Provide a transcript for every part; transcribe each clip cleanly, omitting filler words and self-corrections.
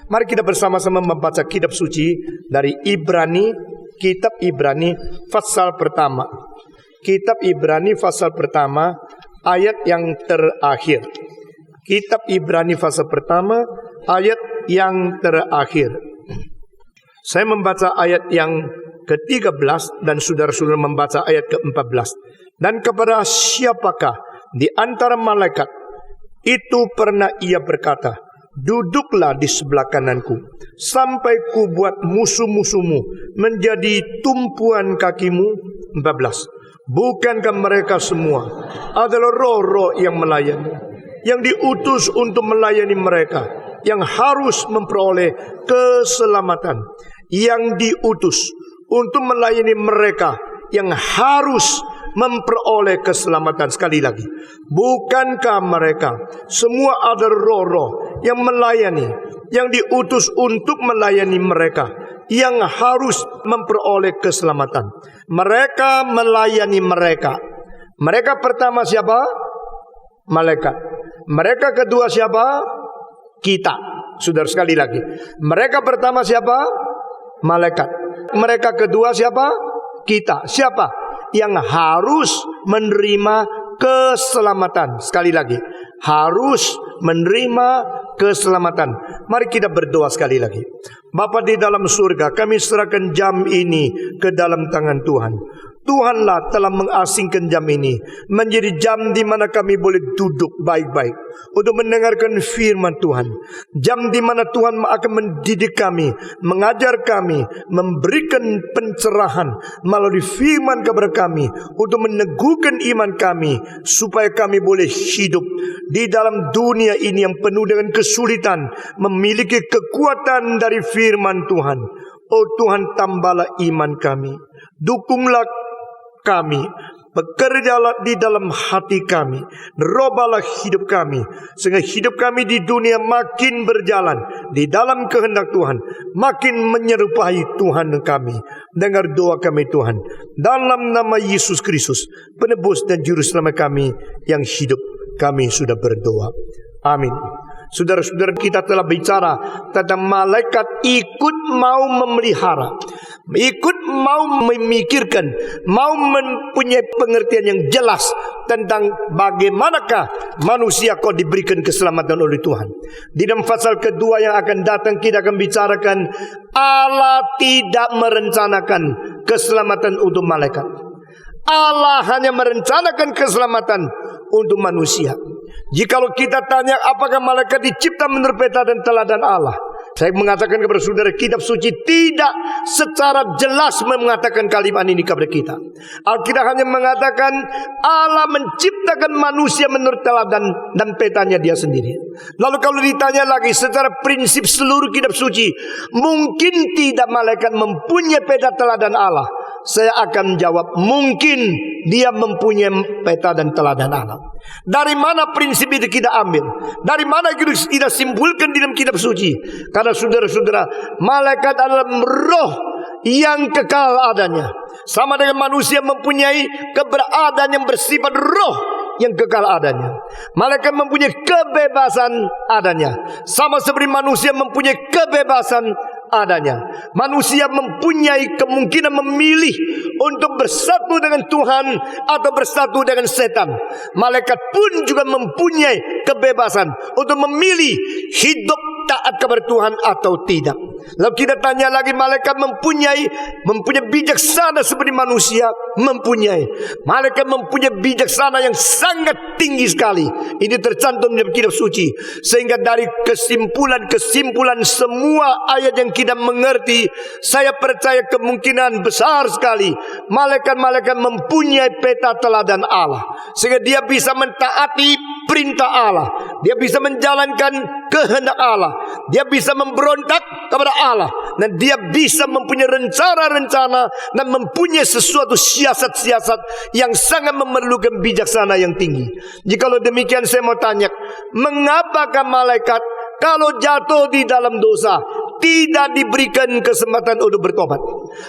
Mari kita bersama-sama membaca kitab suci dari Ibrani, kitab Ibrani pasal pertama. Kitab Ibrani pasal pertama ayat yang terakhir. Kitab Ibrani pasal pertama ayat yang terakhir. Saya membaca ayat yang ke-13 dan saudara-saudara membaca ayat ke-14. Dan kepada siapakah di antara malaikat itu pernah ia berkata, duduklah di sebelah kananku, sampai ku buat musuh-musuhmu menjadi tumpuan kakimu. 14. Bukankah mereka semua adalah roh-roh yang melayani, yang diutus untuk melayani mereka, yang harus memperoleh keselamatan, yang diutus untuk melayani mereka, yang harus memperoleh keselamatan. Sekali lagi, bukankah mereka semua adalah roh-roh yang melayani, yang diutus untuk melayani mereka, yang harus memperoleh keselamatan. Mereka melayani mereka. Mereka pertama siapa? Malaikat. Mereka kedua siapa? Kita. Saudara, sekali lagi, mereka pertama siapa? Malaikat. Mereka kedua siapa? Kita. Siapa? Yang harus menerima keselamatan. Sekali lagi, harus menerima keselamatan. Mari kita berdoa sekali lagi. Bapa di dalam surga, kami serahkan jam ini ke dalam tangan Tuhan. Tuhanlah telah mengasingkan jam ini menjadi jam di mana kami boleh duduk baik-baik untuk mendengarkan firman Tuhan. Jam di mana Tuhan akan mendidik kami, mengajar kami, memberikan pencerahan melalui firman kepada kami untuk meneguhkan iman kami, supaya kami boleh hidup di dalam dunia ini yang penuh dengan kesulitan, memiliki kekuatan dari firman Tuhan. Oh Tuhan, tambahlah iman kami, dukunglah kami, bekerjalah di dalam hati kami, robalah hidup kami, sehingga hidup kami di dunia makin berjalan di dalam kehendak Tuhan, makin menyerupai Tuhan kami. Dengar doa kami Tuhan, dalam nama Yesus Kristus, penebus dan juru selamat kami yang hidup, kami sudah berdoa. Amin. Saudara-saudara, kita telah bicara tentang malaikat ikut mau memelihara, ikut mau memikirkan, mau mempunyai pengertian yang jelas tentang bagaimanakah manusia kau diberikan keselamatan oleh Tuhan. Di dalam pasal kedua yang akan datang, kita akan bicarakan Allah tidak merencanakan keselamatan untuk malaikat. Allah hanya merencanakan keselamatan untuk manusia. Jikalau kita tanya apakah malaikat dicipta menurut peta dan teladan Allah, saya mengatakan kepada saudara, kitab suci tidak secara jelas mengatakan kalimat ini kepada kita. Alkitab hanya mengatakan Allah menciptakan manusia menurut teladan dan petanya dia sendiri. Lalu kalau ditanya lagi secara prinsip seluruh kitab suci, mungkin tidak malaikat mempunyai peta teladan Allah? Saya akan jawab, mungkin dia mempunyai peta dan teladan Allah. Dari mana prinsip itu kita ambil? Dari mana kita simpulkan di dalam kitab suci? Karena saudara-saudara, malaikat adalah roh yang kekal adanya. Sama dengan manusia mempunyai keberadaan yang bersifat roh yang kekal adanya. Malaikat mempunyai kebebasan adanya, sama seperti manusia mempunyai kebebasan adanya. Manusia mempunyai kemungkinan memilih untuk bersatu dengan Tuhan atau bersatu dengan setan. Malaikat pun juga mempunyai kebebasan untuk memilih hidup taat kepada Tuhan atau tidak. Lalu kita tanya lagi, malaikat mempunyai bijaksana seperti manusia? Mempunyai. Malaikat mempunyai bijaksana yang sangat tinggi sekali. Ini tercantum dalam kitab suci. Sehingga dari kesimpulan semua ayat yang kita mengerti, saya percaya kemungkinan besar sekali malaikat-malaikat mempunyai peta teladan Allah, sehingga dia bisa mentaati perintah Allah, dia bisa menjalankan kehendak Allah, dia bisa memberontak kepada Allah, dan dia bisa mempunyai rencana-rencana dan mempunyai sesuatu siasat-siasat yang sangat memerlukan bijaksana yang tinggi. Jikalau demikian, saya mau tanya, mengapakah malaikat kalau jatuh di dalam dosa tidak diberikan kesempatan untuk bertobat?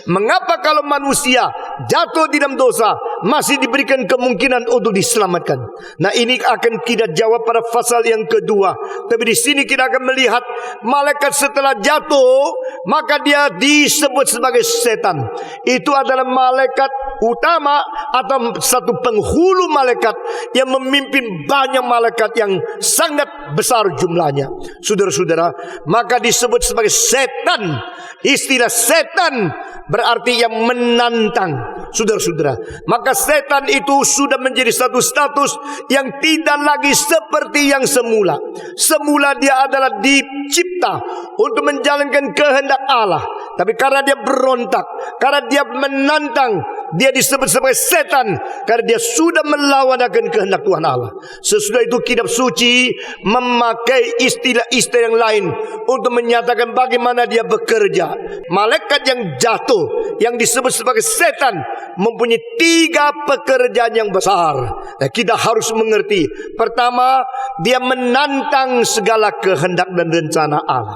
Mengapa kalau manusia jatuh di dalam dosa masih diberikan kemungkinan untuk diselamatkan? Nah, ini akan kita jawab pada pasal yang kedua. Tapi di sini kita akan melihat malaikat setelah jatuh, maka dia disebut sebagai setan. Itu adalah malaikat utama atau satu penghulu malaikat yang memimpin banyak malaikat yang sangat besar jumlahnya. Saudara-saudara, maka disebut sebagai setan. Istilah setan berarti yang menantang. Saudara-saudara, maka setan itu sudah menjadi satu status yang tidak lagi seperti yang semula. Semula dia adalah dicipta untuk menjalankan kehendak Allah, tapi karena dia berontak, karena dia menantang, dia disebut sebagai setan karena dia sudah melawan akan kehendak Tuhan Allah. Sesudah itu kitab suci memakai istilah-istilah yang lain untuk menyatakan bagaimana dia bekerja. Malaikat yang jatuh, yang disebut sebagai setan, mempunyai 3 pekerjaan yang besar. Nah, kita harus mengerti. Pertama, dia menantang segala kehendak dan rencana Allah.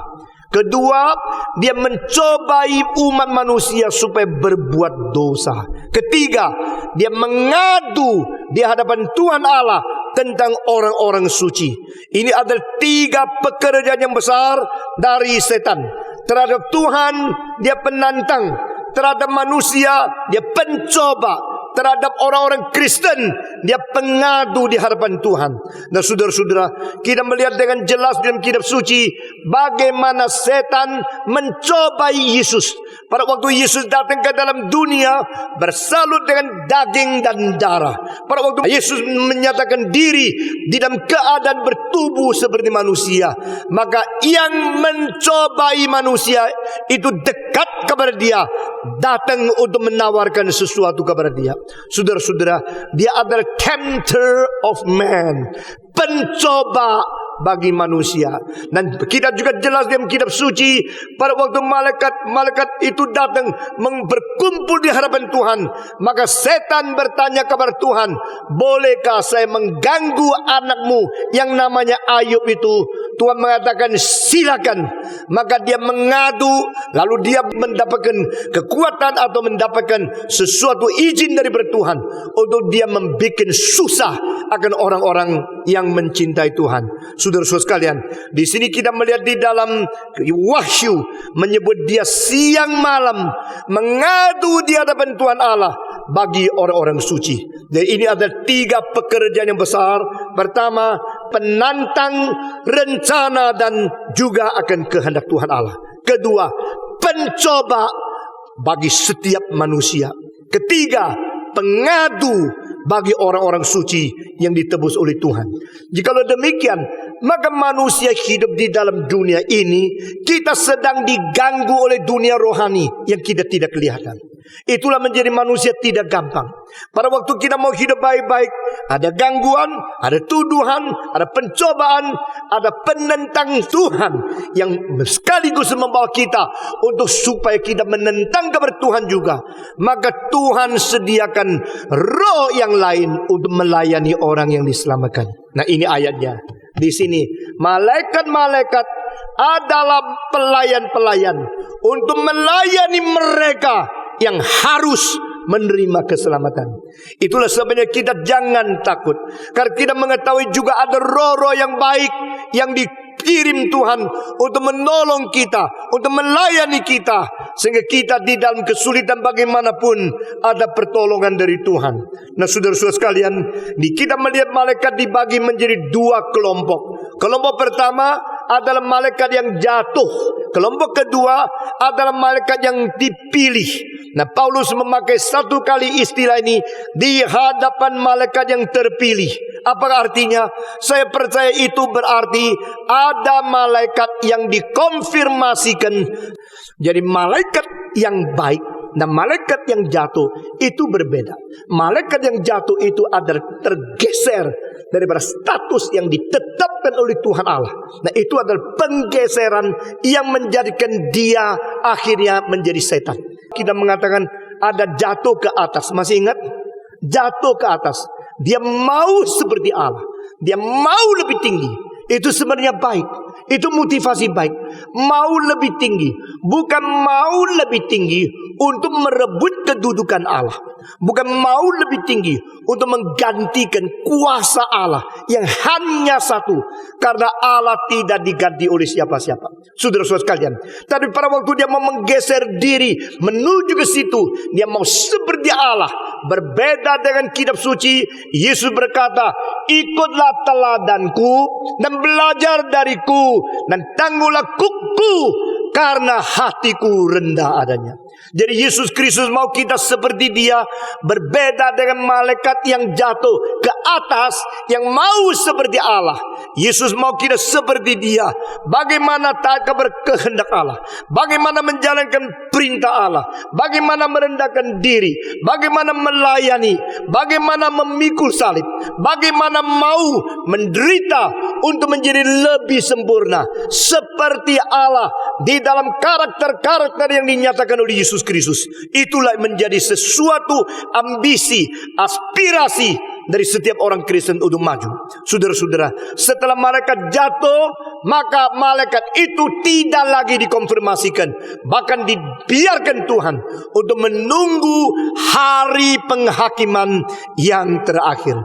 Kedua, dia mencobai umat manusia supaya berbuat dosa. Ketiga, dia mengadu di hadapan Tuhan Allah tentang orang-orang suci. Ini adalah 3 pekerjaan yang besar dari setan. Terhadap Tuhan, dia penantang. Terhadap manusia, dia pencoba. Terhadap orang-orang Kristen, dia pengadu di hadapan Tuhan. Dan saudara-saudara, kita melihat dengan jelas dalam kitab suci bagaimana setan mencobai Yesus. Pada waktu Yesus datang ke dalam dunia bersalut dengan daging dan darah. Pada waktu Yesus menyatakan diri di dalam keadaan bertubuh seperti manusia, maka yang mencobai manusia itu dekat kepada dia, datang untuk menawarkan sesuatu kepada dia. Saudara-saudara, dia adalah tempter of man, pencoba bagi manusia. Dan kita juga jelas dalam kitab suci, pada waktu malaikat itu datang berkumpul di hadapan Tuhan, maka setan bertanya kepada Tuhan, bolehkah saya mengganggu anakmu yang namanya Ayub itu? Tuhan mengatakan silakan. Maka dia mengadu, lalu dia mendapatkan kekuatan atau mendapatkan sesuatu izin dari Tuhan untuk dia membuat susah akan orang-orang yang mencintai Tuhan. Saudara-saudara sekalian, di sini kita melihat di dalam Wahyu menyebut dia siang malam mengadu di hadapan Tuhan Allah bagi orang-orang suci. Dan ini ada 3 pekerjaan yang besar. Pertama, penantang rencana dan juga akan kehendak Tuhan Allah. Kedua, pencoba bagi setiap manusia. Ketiga, pengadu bagi orang-orang suci yang ditebus oleh Tuhan. Jikalau demikian, maka manusia hidup di dalam dunia ini, kita sedang diganggu oleh dunia rohani yang kita tidak kelihatan. Itulah menjadi manusia tidak gampang. Pada waktu kita mau hidup baik-baik, ada gangguan, ada tuduhan, ada pencobaan, ada penentang Tuhan yang sekaligus membawa kita untuk supaya kita menentang kepada Tuhan juga. Maka Tuhan sediakan roh yang lain untuk melayani orang yang diselamatkan. Nah, ini ayatnya. Di sini malaikat-malaikat adalah pelayan-pelayan untuk melayani mereka yang harus menerima keselamatan. Itulah sebabnya kita jangan takut, karena kita mengetahui juga ada roh-roh yang baik yang dikirim Tuhan untuk menolong kita, untuk melayani kita, sehingga kita di dalam kesulitan bagaimanapun ada pertolongan dari Tuhan. Nah, saudara-saudara sekalian, kita melihat malaikat dibagi menjadi 2 kelompok. Kelompok pertama adalah malaikat yang jatuh. Kelompok kedua adalah malaikat yang dipilih. Nah, Paulus memakai 1 kali istilah ini di hadapan malaikat yang terpilih. Apa artinya? Saya percaya itu berarti ada malaikat yang dikonfirmasikan. Jadi malaikat yang baik dan malaikat yang jatuh itu berbeda. Malaikat yang jatuh itu adalah tergeser daripada status yang ditetapkan oleh Tuhan Allah. Nah, itu adalah penggeseran yang menjadikan dia akhirnya menjadi setan. Kita mengatakan ada jatuh ke atas. Masih ingat? Jatuh ke atas. Dia mau seperti Allah. Dia mau lebih tinggi. Itu sebenarnya baik. Itu motivasi baik. Mau lebih tinggi. Bukan mau lebih tinggi untuk merebut kedudukan Allah. Bukan mau lebih tinggi untuk menggantikan kuasa Allah yang hanya satu. Karena Allah tidak diganti oleh siapa-siapa. Saudara-saudara sekalian. Tapi pada waktu dia mau menggeser diri menuju ke situ, dia mau seperti Allah. Berbeda dengan kitab suci, Yesus berkata, ikutlah teladanku dan belajar dariku, dan tangguhlah kuku, karena hatiku rendah adanya. Jadi Yesus Kristus mau kita seperti dia, berbeda dengan malaikat yang jatuh ke atas, yang mau seperti Allah. Yesus mau kita seperti dia. Bagaimana taat kepada kehendak Allah, bagaimana menjalankan perintah Allah, bagaimana merendahkan diri, bagaimana melayani, bagaimana memikul salib, bagaimana mau menderita untuk menjadi lebih sempurna seperti Allah di dalam karakter-karakter yang dinyatakan oleh Yesus Kristus. Itulah menjadi sesuatu ambisi, aspirasi dari setiap orang Kristen untuk maju. Saudara-saudara, setelah malaikat jatuh, maka malaikat itu tidak lagi dikonfirmasikan, bahkan dibiarkan Tuhan untuk menunggu hari penghakiman yang terakhir.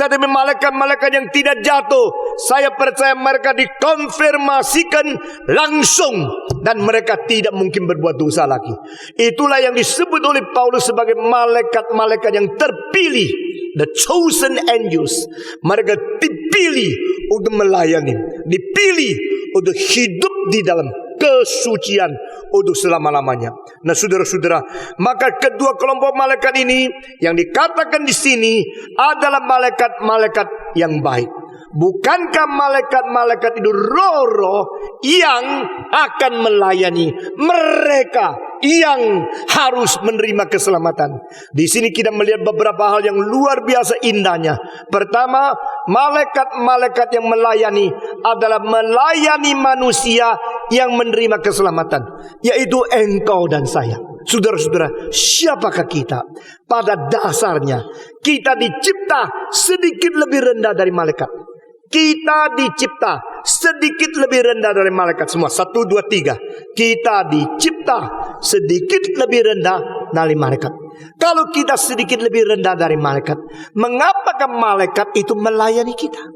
Tetapi malaikat-malaikat yang tidak jatuh, saya percaya mereka dikonfirmasikan langsung, dan mereka tidak mungkin berbuat dosa lagi. Itulah yang disebut oleh Paulus sebagai malaikat-malaikat yang terpilih, the chosen angels. Mereka dipilih untuk melayani, dipilih untuk hidup di dalam kesucian untuk selama-lamanya. Nah, saudara-saudara, maka kedua kelompok malaikat ini yang dikatakan di sini adalah malaikat-malaikat yang baik. Bukankah malaikat-malaikat itu roh-roh yang akan melayani mereka yang harus menerima keselamatan? Di sini kita melihat beberapa hal yang luar biasa indahnya. Pertama, malaikat-malaikat yang melayani adalah melayani manusia yang menerima keselamatan, yaitu engkau dan saya. Saudara-saudara, siapakah kita? Pada dasarnya kita dicipta sedikit lebih rendah dari malaikat. Kita dicipta sedikit lebih rendah dari malaikat semua. 1, 2, 3. Kita dicipta sedikit lebih rendah dari malaikat. Kalau kita sedikit lebih rendah dari malaikat, mengapakah malaikat itu melayani kita?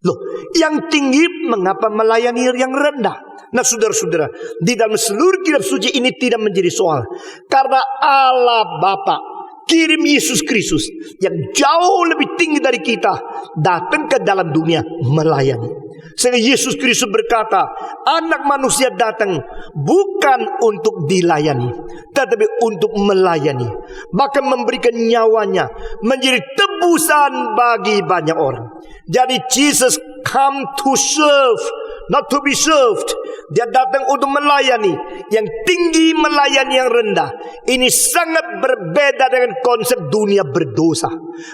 Loh, yang tinggi mengapa melayani yang rendah? Nah, saudara-saudara, di dalam seluruh kitab suci ini tidak menjadi soal. Karena Allah Bapa kirim Yesus Kristus yang jauh lebih tinggi dari kita datang ke dalam dunia melayani. Sehingga Yesus Kristus berkata, anak manusia datang bukan untuk dilayani, tetapi untuk melayani, bahkan memberikan nyawanya menjadi tebusan bagi banyak orang. Jadi Jesus come to serve, not to be served. Dia datang untuk melayani. Yang tinggi melayani yang rendah. Ini sangat berbeda dengan konsep dunia berdosa.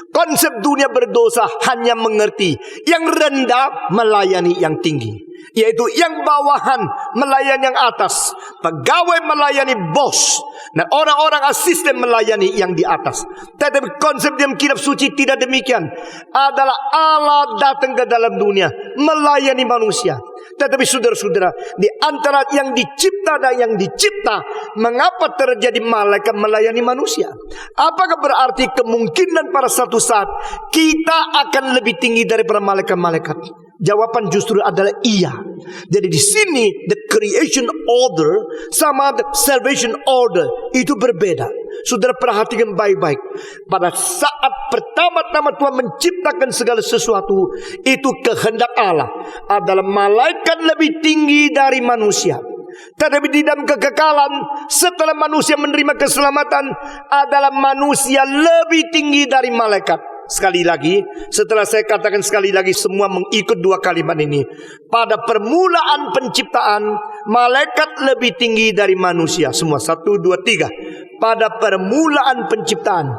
Konsep dunia berdosa hanya mengerti yang rendah melayani yang tinggi, yaitu yang bawahan melayani yang atas, pegawai melayani bos, dan orang-orang asisten melayani yang di atas. Tetapi konsep dalam kitab suci tidak demikian. Adalah Allah datang ke dalam dunia melayani manusia. Tetapi saudara-saudara, di antara yang dicipta dan yang dicipta, mengapa terjadi malaikat melayani manusia? Apakah berarti kemungkinan pada satu saat kita akan lebih tinggi daripada malaikat-malaikat? Jawaban justru adalah iya. Jadi di sini the creation order sama the salvation order itu berbeda. Saudara perhatikan baik-baik. Pada saat pertama-tama Tuhan menciptakan segala sesuatu, itu kehendak Allah adalah malaikat lebih tinggi dari manusia. Tetapi di dalam kekekalan, setelah manusia menerima keselamatan, adalah manusia lebih tinggi dari malaikat. Sekali lagi, setelah saya katakan sekali lagi, semua mengikut dua kalimat ini. Pada permulaan penciptaan, malaikat lebih tinggi dari manusia. Semua 1, 2, 3. Pada permulaan penciptaan,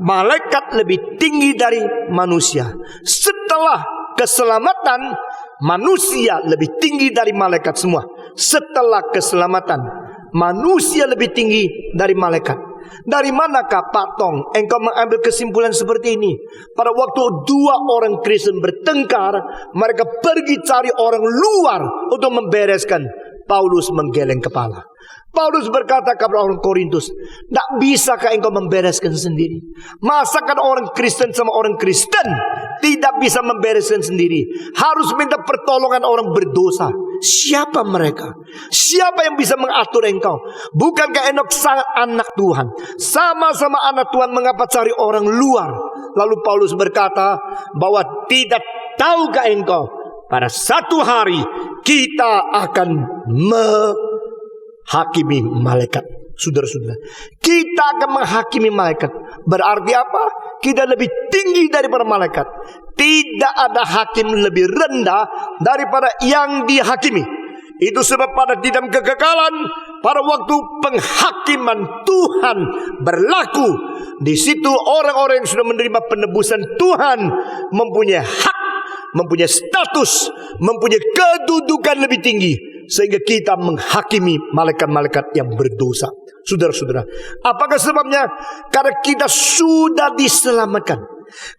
malaikat lebih tinggi dari manusia. Setelah keselamatan, manusia lebih tinggi dari malaikat semua. Setelah keselamatan, manusia lebih tinggi dari malaikat. Dari manakah Pak Tong engkau mengambil kesimpulan seperti ini? Pada waktu dua orang Kristen bertengkar, mereka pergi cari orang luar untuk membereskan. Paulus menggeleng kepala. Paulus berkata kepada orang Korintus, "Tak bisakah engkau membereskan sendiri? Masakan orang Kristen sama orang Kristen tidak bisa membereskan sendiri? Harus minta pertolongan orang berdosa. Siapa mereka? Siapa yang bisa mengatur engkau? Bukankah Enok sangat anak Tuhan? Sama-sama anak Tuhan, mengapa cari orang luar?" Lalu Paulus berkata bahwa tidak tahukah engkau, pada satu hari kita akan menghakimi malaikat. Saudara-saudara, kita akan menghakimi malaikat. Berarti apa? Kita lebih tinggi daripada malaikat. Tidak ada hakim lebih rendah daripada yang dihakimi. Itu sebab pada di dalam kekekalan, pada waktu penghakiman Tuhan berlaku, di situ orang-orang yang sudah menerima penebusan Tuhan mempunyai hak, mempunyai status, mempunyai kedudukan lebih tinggi, sehingga kita menghakimi malaikat-malaikat yang berdosa. Saudara-saudara, apakah sebabnya? Karena kita sudah diselamatkan.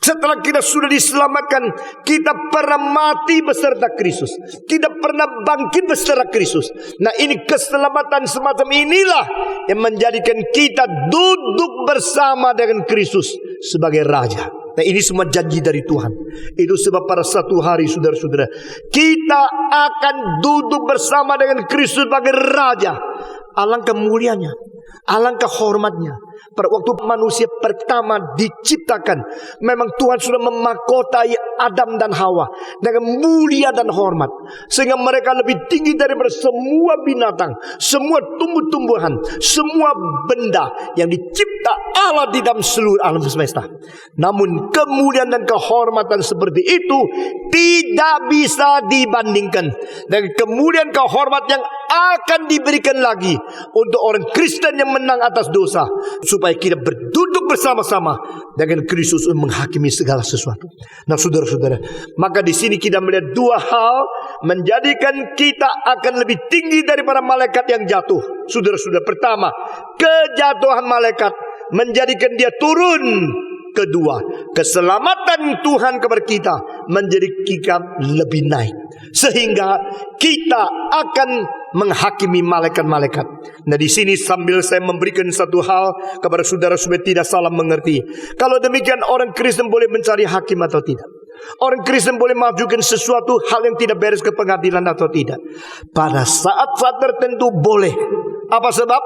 Setelah kita sudah diselamatkan, kita pernah mati beserta Kristus, kita pernah bangkit beserta Kristus. Nah, ini keselamatan semacam inilah yang menjadikan kita duduk bersama dengan Kristus sebagai Raja. Nah, ini semua janji dari Tuhan. Itu sebab pada satu hari, saudara-saudara, kita akan duduk bersama dengan Kristus sebagai Raja. Alangkah mulianya, alangkah hormatnya. Pada waktu manusia pertama diciptakan, memang Tuhan sudah memahkotai Adam dan Hawa dengan mulia dan hormat, sehingga mereka lebih tinggi daripada semua binatang, semua tumbuh-tumbuhan, semua benda yang dicipta Allah di dalam seluruh alam semesta. Namun kemuliaan dan kehormatan seperti itu tidak bisa dibandingkan dengan kemuliaan kehormatan yang akan diberikan lagi untuk orang Kristen yang menang atas dosa, supaya kita berduduk bersama-sama dengan Kristus untuk menghakimi segala sesuatu. Nah, saudara-saudara, maka di sini kita melihat dua hal menjadikan kita akan lebih tinggi daripada malaikat yang jatuh. Saudara-saudara, pertama, kejatuhan malaikat menjadikan dia turun. Kedua, keselamatan Tuhan kepada kita menjadi kita lebih naik, sehingga kita akan menghakimi malaikat-malaikat. Nah, di sini sambil saya memberikan satu hal kepada saudara supaya tidak salah mengerti. Kalau demikian, orang Kristen boleh mencari hakim atau tidak? Orang Kristen boleh mengajukan sesuatu hal yang tidak beres ke pengadilan atau tidak? Pada saat-saat tertentu boleh. Apa sebab?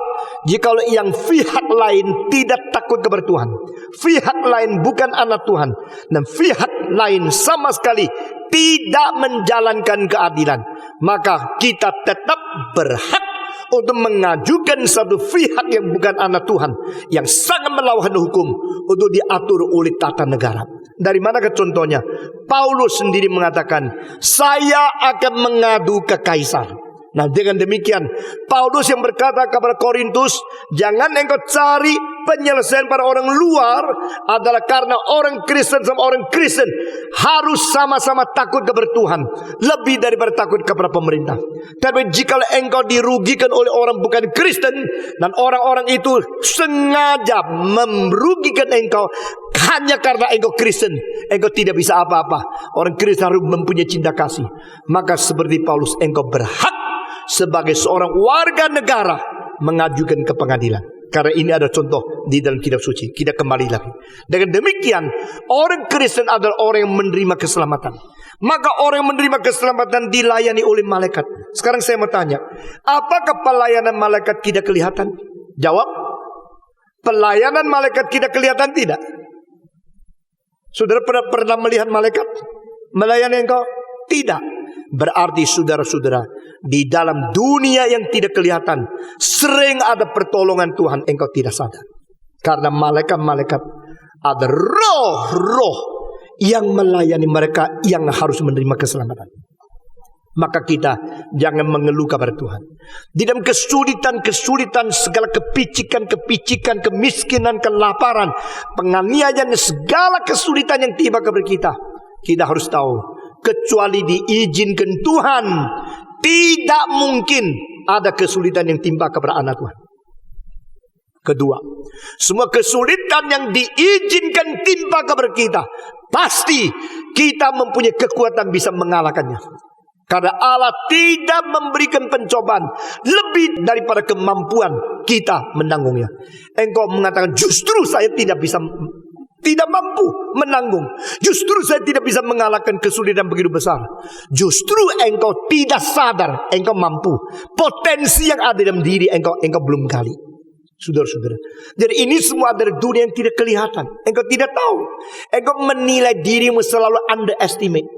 Jikalau yang pihak lain tidak takut kepada Tuhan, pihak lain bukan anak Tuhan, dan pihak lain sama sekali tidak menjalankan keadilan, maka kita tetap berhak untuk mengajukan satu pihak yang bukan anak Tuhan, yang sangat melawan hukum, untuk diatur oleh tata negara. Dari manakah contohnya? Paulus sendiri mengatakan, "Saya akan mengadu ke Kaisar." Nah, dengan demikian Paulus yang berkata kepada Korintus, jangan engkau cari penyelesaian pada orang luar, adalah karena orang Kristen sama orang Kristen harus sama-sama takut kepada Tuhan, lebih daripada takut kepada pemerintah. Tapi jika engkau dirugikan oleh orang bukan Kristen, dan orang-orang itu sengaja merugikan engkau hanya karena engkau Kristen, engkau tidak bisa apa-apa. Orang Kristen harus mempunyai cinta kasih. Maka seperti Paulus, engkau berhak sebagai seorang warga negara mengajukan ke pengadilan. Karena ini ada contoh di dalam kitab suci. Kita kembali lagi. Dengan demikian, orang Kristen adalah orang yang menerima keselamatan. Maka orang yang menerima keselamatan dilayani oleh malaikat. Sekarang saya mau tanya, apakah pelayanan malaikat tidak kelihatan? Jawab, pelayanan malaikat tidak kelihatan tidak? Saudara pernah melihat malaikat melayani engkau? Tidak. Berarti saudara-saudara, di dalam dunia yang tidak kelihatan sering ada pertolongan Tuhan, engkau tidak sadar. Karena malaikat-malaikat ada roh-roh yang melayani mereka yang harus menerima keselamatan. Maka kita jangan mengeluh kepada Tuhan. Di dalam kesulitan-kesulitan, segala kepicikan-kepicikan, kemiskinan, kelaparan, penganiayaan, segala kesulitan yang tiba kepada kita, kita harus tahu, kecuali diizinkan Tuhan, tidak mungkin ada kesulitan yang timpa kepada anak Tuhan. Kedua, semua kesulitan yang diizinkan timpa kepada kita, pasti kita mempunyai kekuatan bisa mengalahkannya. Karena Allah tidak memberikan pencobaan lebih daripada kemampuan kita menanggungnya. Engkau mengatakan justru saya tidak mampu menanggung. Justru saya tidak bisa mengalahkan kesulitan begitu besar. Justru engkau tidak sadar engkau mampu. Potensi yang ada dalam diri engkau belum gali. Saudara-saudara, jadi ini semua adalah dunia yang tidak kelihatan. Engkau tidak tahu. Engkau menilai dirimu selalu underestimate.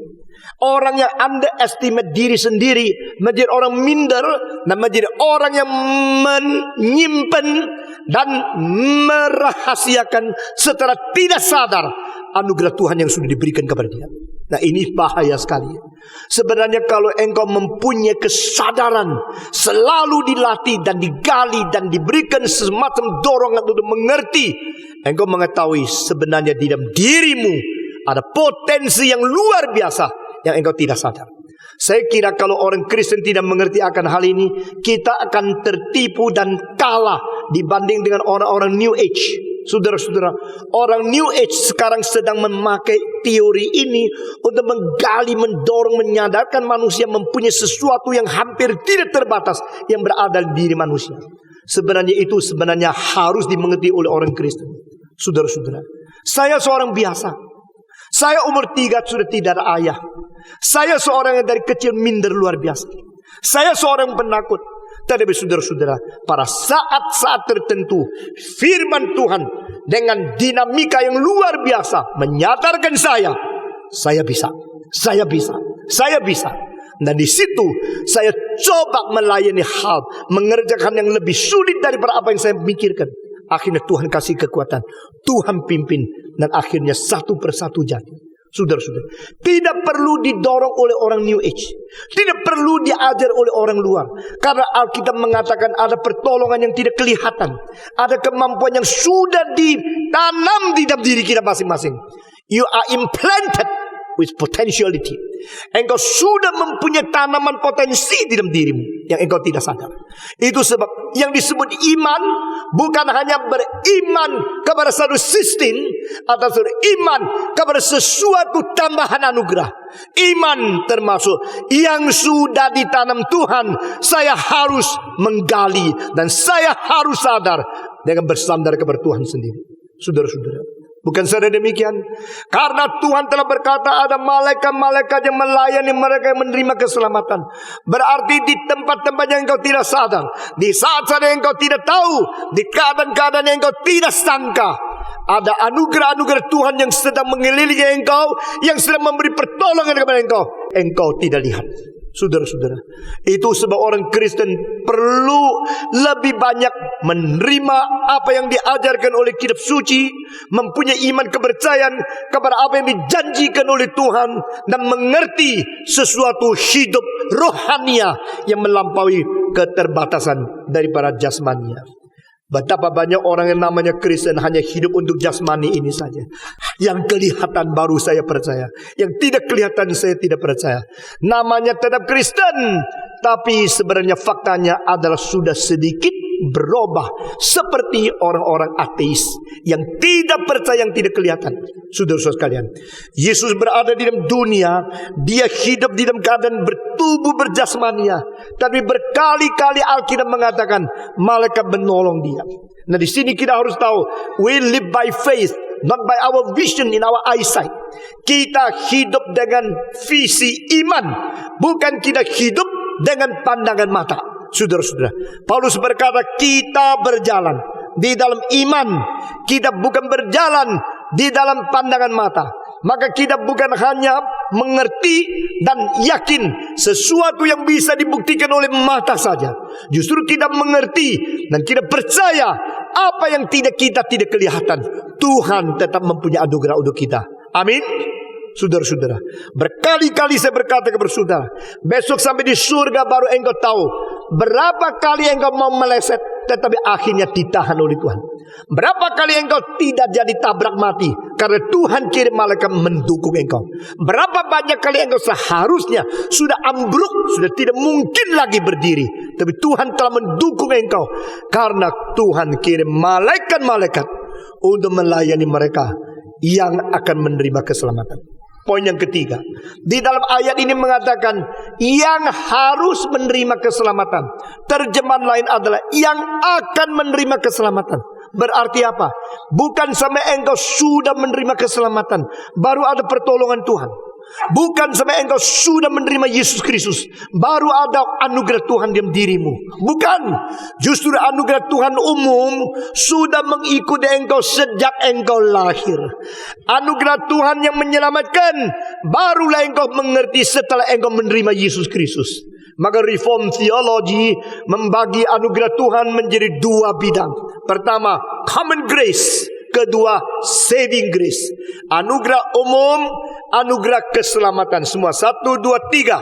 Orang yang underestimate diri sendiri menjadi orang minder dan menjadi orang yang menyimpan dan merahasiakan secara tidak sadar anugerah Tuhan yang sudah diberikan kepada dia. Nah, ini bahaya sekali. Sebenarnya kalau engkau mempunyai kesadaran, selalu dilatih dan digali dan diberikan semacam dorongan untuk mengerti, engkau mengetahui sebenarnya di dalam dirimu ada potensi yang luar biasa yang engkau tidak sadar. Saya kira kalau orang Kristen tidak mengerti akan hal ini, kita akan tertipu dan kalah dibanding dengan orang-orang New Age. Saudara-saudara, orang New Age sekarang sedang memakai teori ini untuk menggali, mendorong, menyadarkan manusia mempunyai sesuatu yang hampir tidak terbatas yang berada di diri manusia. Sebenarnya itu harus dimengerti oleh orang Kristen. Saudara-saudara, saya seorang biasa. Saya umur 3 sudah tidak ada ayah. Saya seorang yang dari kecil minder luar biasa. Saya seorang penakut. Tetapi saudara-saudara, pada saat-saat tertentu firman Tuhan dengan dinamika yang luar biasa menyadarkan saya bisa. Dan di situ saya coba melayani hal, mengerjakan yang lebih sulit daripada apa yang saya pikirkan. Akhirnya Tuhan kasih kekuatan, Tuhan pimpin, dan akhirnya satu persatu jadi. Saudara-saudara, tidak perlu didorong oleh orang New Age, tidak perlu diajar oleh orang luar. Karena Alkitab mengatakan ada pertolongan yang tidak kelihatan, ada kemampuan yang sudah ditanam di dalam diri kita masing-masing. You are implanted with potentiality. Engkau sudah mempunyai tanaman potensi di dalam dirimu yang engkau tidak sadar. Itu sebab yang disebut iman bukan hanya beriman kepada satu sistem atau iman kepada sesuatu tambahan anugerah. Iman termasuk yang sudah ditanam Tuhan. Saya harus menggali dan saya harus sadar dengan bersandar kepada Tuhan sendiri. Saudara-saudara, bukan saja demikian, karena Tuhan telah berkata ada malaikat-malaikat yang melayani mereka yang menerima keselamatan. Berarti di tempat-tempat yang engkau tidak sadar, di saat-saat yang engkau tidak tahu, di keadaan-keadaan yang engkau tidak sangka, ada anugerah-anugerah Tuhan yang sedang mengelilingi engkau, yang sedang memberi pertolongan kepada engkau. Engkau tidak lihat. Saudara-saudara, itu sebab orang Kristen perlu lebih banyak menerima apa yang diajarkan oleh kitab suci, mempunyai iman kepercayaan kepada apa yang dijanjikan oleh Tuhan, dan mengerti sesuatu hidup rohania yang melampaui keterbatasan daripada jasmania. Betapa banyak orang yang namanya Kristen hanya hidup untuk jasmani ini saja. Yang kelihatan baru saya percaya, yang tidak kelihatan saya tidak percaya. Namanya tetap Kristen, tapi sebenarnya faktanya adalah sudah sedikit berubah seperti orang-orang ateis yang tidak percaya, yang tidak kelihatan. Saudara-saudara sekalian, Yesus berada di dalam dunia, dia hidup di dalam keadaan bertubuh berjasmania, tapi berkali-kali Alkitab mengatakan malaikat menolong dia. Nah, di sini kita harus tahu, we live by faith, not by our vision in our eyesight. Kita hidup dengan visi iman, bukan kita hidup dengan pandangan mata. Saudara-saudara, Paulus berkata kita berjalan di dalam iman, kita bukan berjalan di dalam pandangan mata. Maka kita bukan hanya mengerti dan yakin sesuatu yang bisa dibuktikan oleh mata saja. Justru kita mengerti dan kita percaya apa yang kita tidak kelihatan, Tuhan tetap mempunyai anugerah untuk kita. Amin. Saudara-saudara, berkali-kali saya berkata kepada saudara, besok sampai di surga baru engkau tahu berapa kali engkau mau meleset, tetapi akhirnya ditahan oleh Tuhan. Berapa kali engkau tidak jadi tabrak mati karena Tuhan kirim malaikat mendukung engkau. Berapa banyak kali engkau seharusnya sudah ambruk, sudah tidak mungkin lagi berdiri, tapi Tuhan telah mendukung engkau karena Tuhan kirim malaikat-malaikat untuk melayani mereka yang akan menerima keselamatan. Poin yang ketiga, di dalam ayat ini mengatakan yang harus menerima keselamatan. Terjemahan lain adalah yang akan menerima keselamatan. Berarti apa? Bukan sampai engkau sudah menerima keselamatan baru ada pertolongan Tuhan. Bukan sampai engkau sudah menerima Yesus Kristus baru ada anugerah Tuhan dalam dirimu. Bukan. Justru anugerah Tuhan umum sudah mengikuti engkau sejak engkau lahir. Anugerah Tuhan yang menyelamatkan barulah engkau mengerti setelah engkau menerima Yesus Kristus. Maka reform theology membagi anugerah Tuhan menjadi dua bidang. Pertama, common grace. Kedua, saving grace. Anugerah umum, anugerah keselamatan. Semua 1, 2, 3.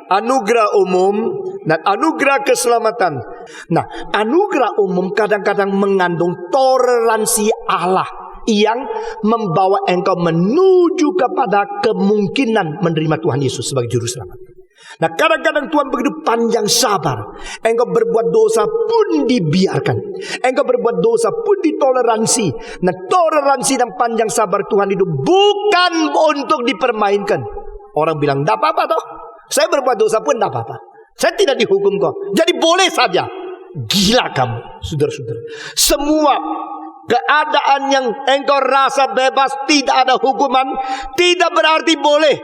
Anugerah umum dan anugerah keselamatan. Nah, anugerah umum kadang-kadang mengandung toleransi Allah yang membawa engkau menuju kepada kemungkinan menerima Tuhan Yesus sebagai juru selamat. Nah, kadang-kadang Tuhan begitu panjang sabar. Engkau berbuat dosa pun dibiarkan. Engkau berbuat dosa pun ditoleransi. Nah, toleransi dan panjang sabar Tuhan itu bukan untuk dipermainkan. Orang bilang, tidak apa-apa toh. Saya berbuat dosa pun tidak apa-apa. Saya tidak dihukum kok. Jadi boleh saja. Gila kamu, saudara-saudara. Semua keadaan yang engkau rasa bebas, tidak ada hukuman, tidak berarti boleh.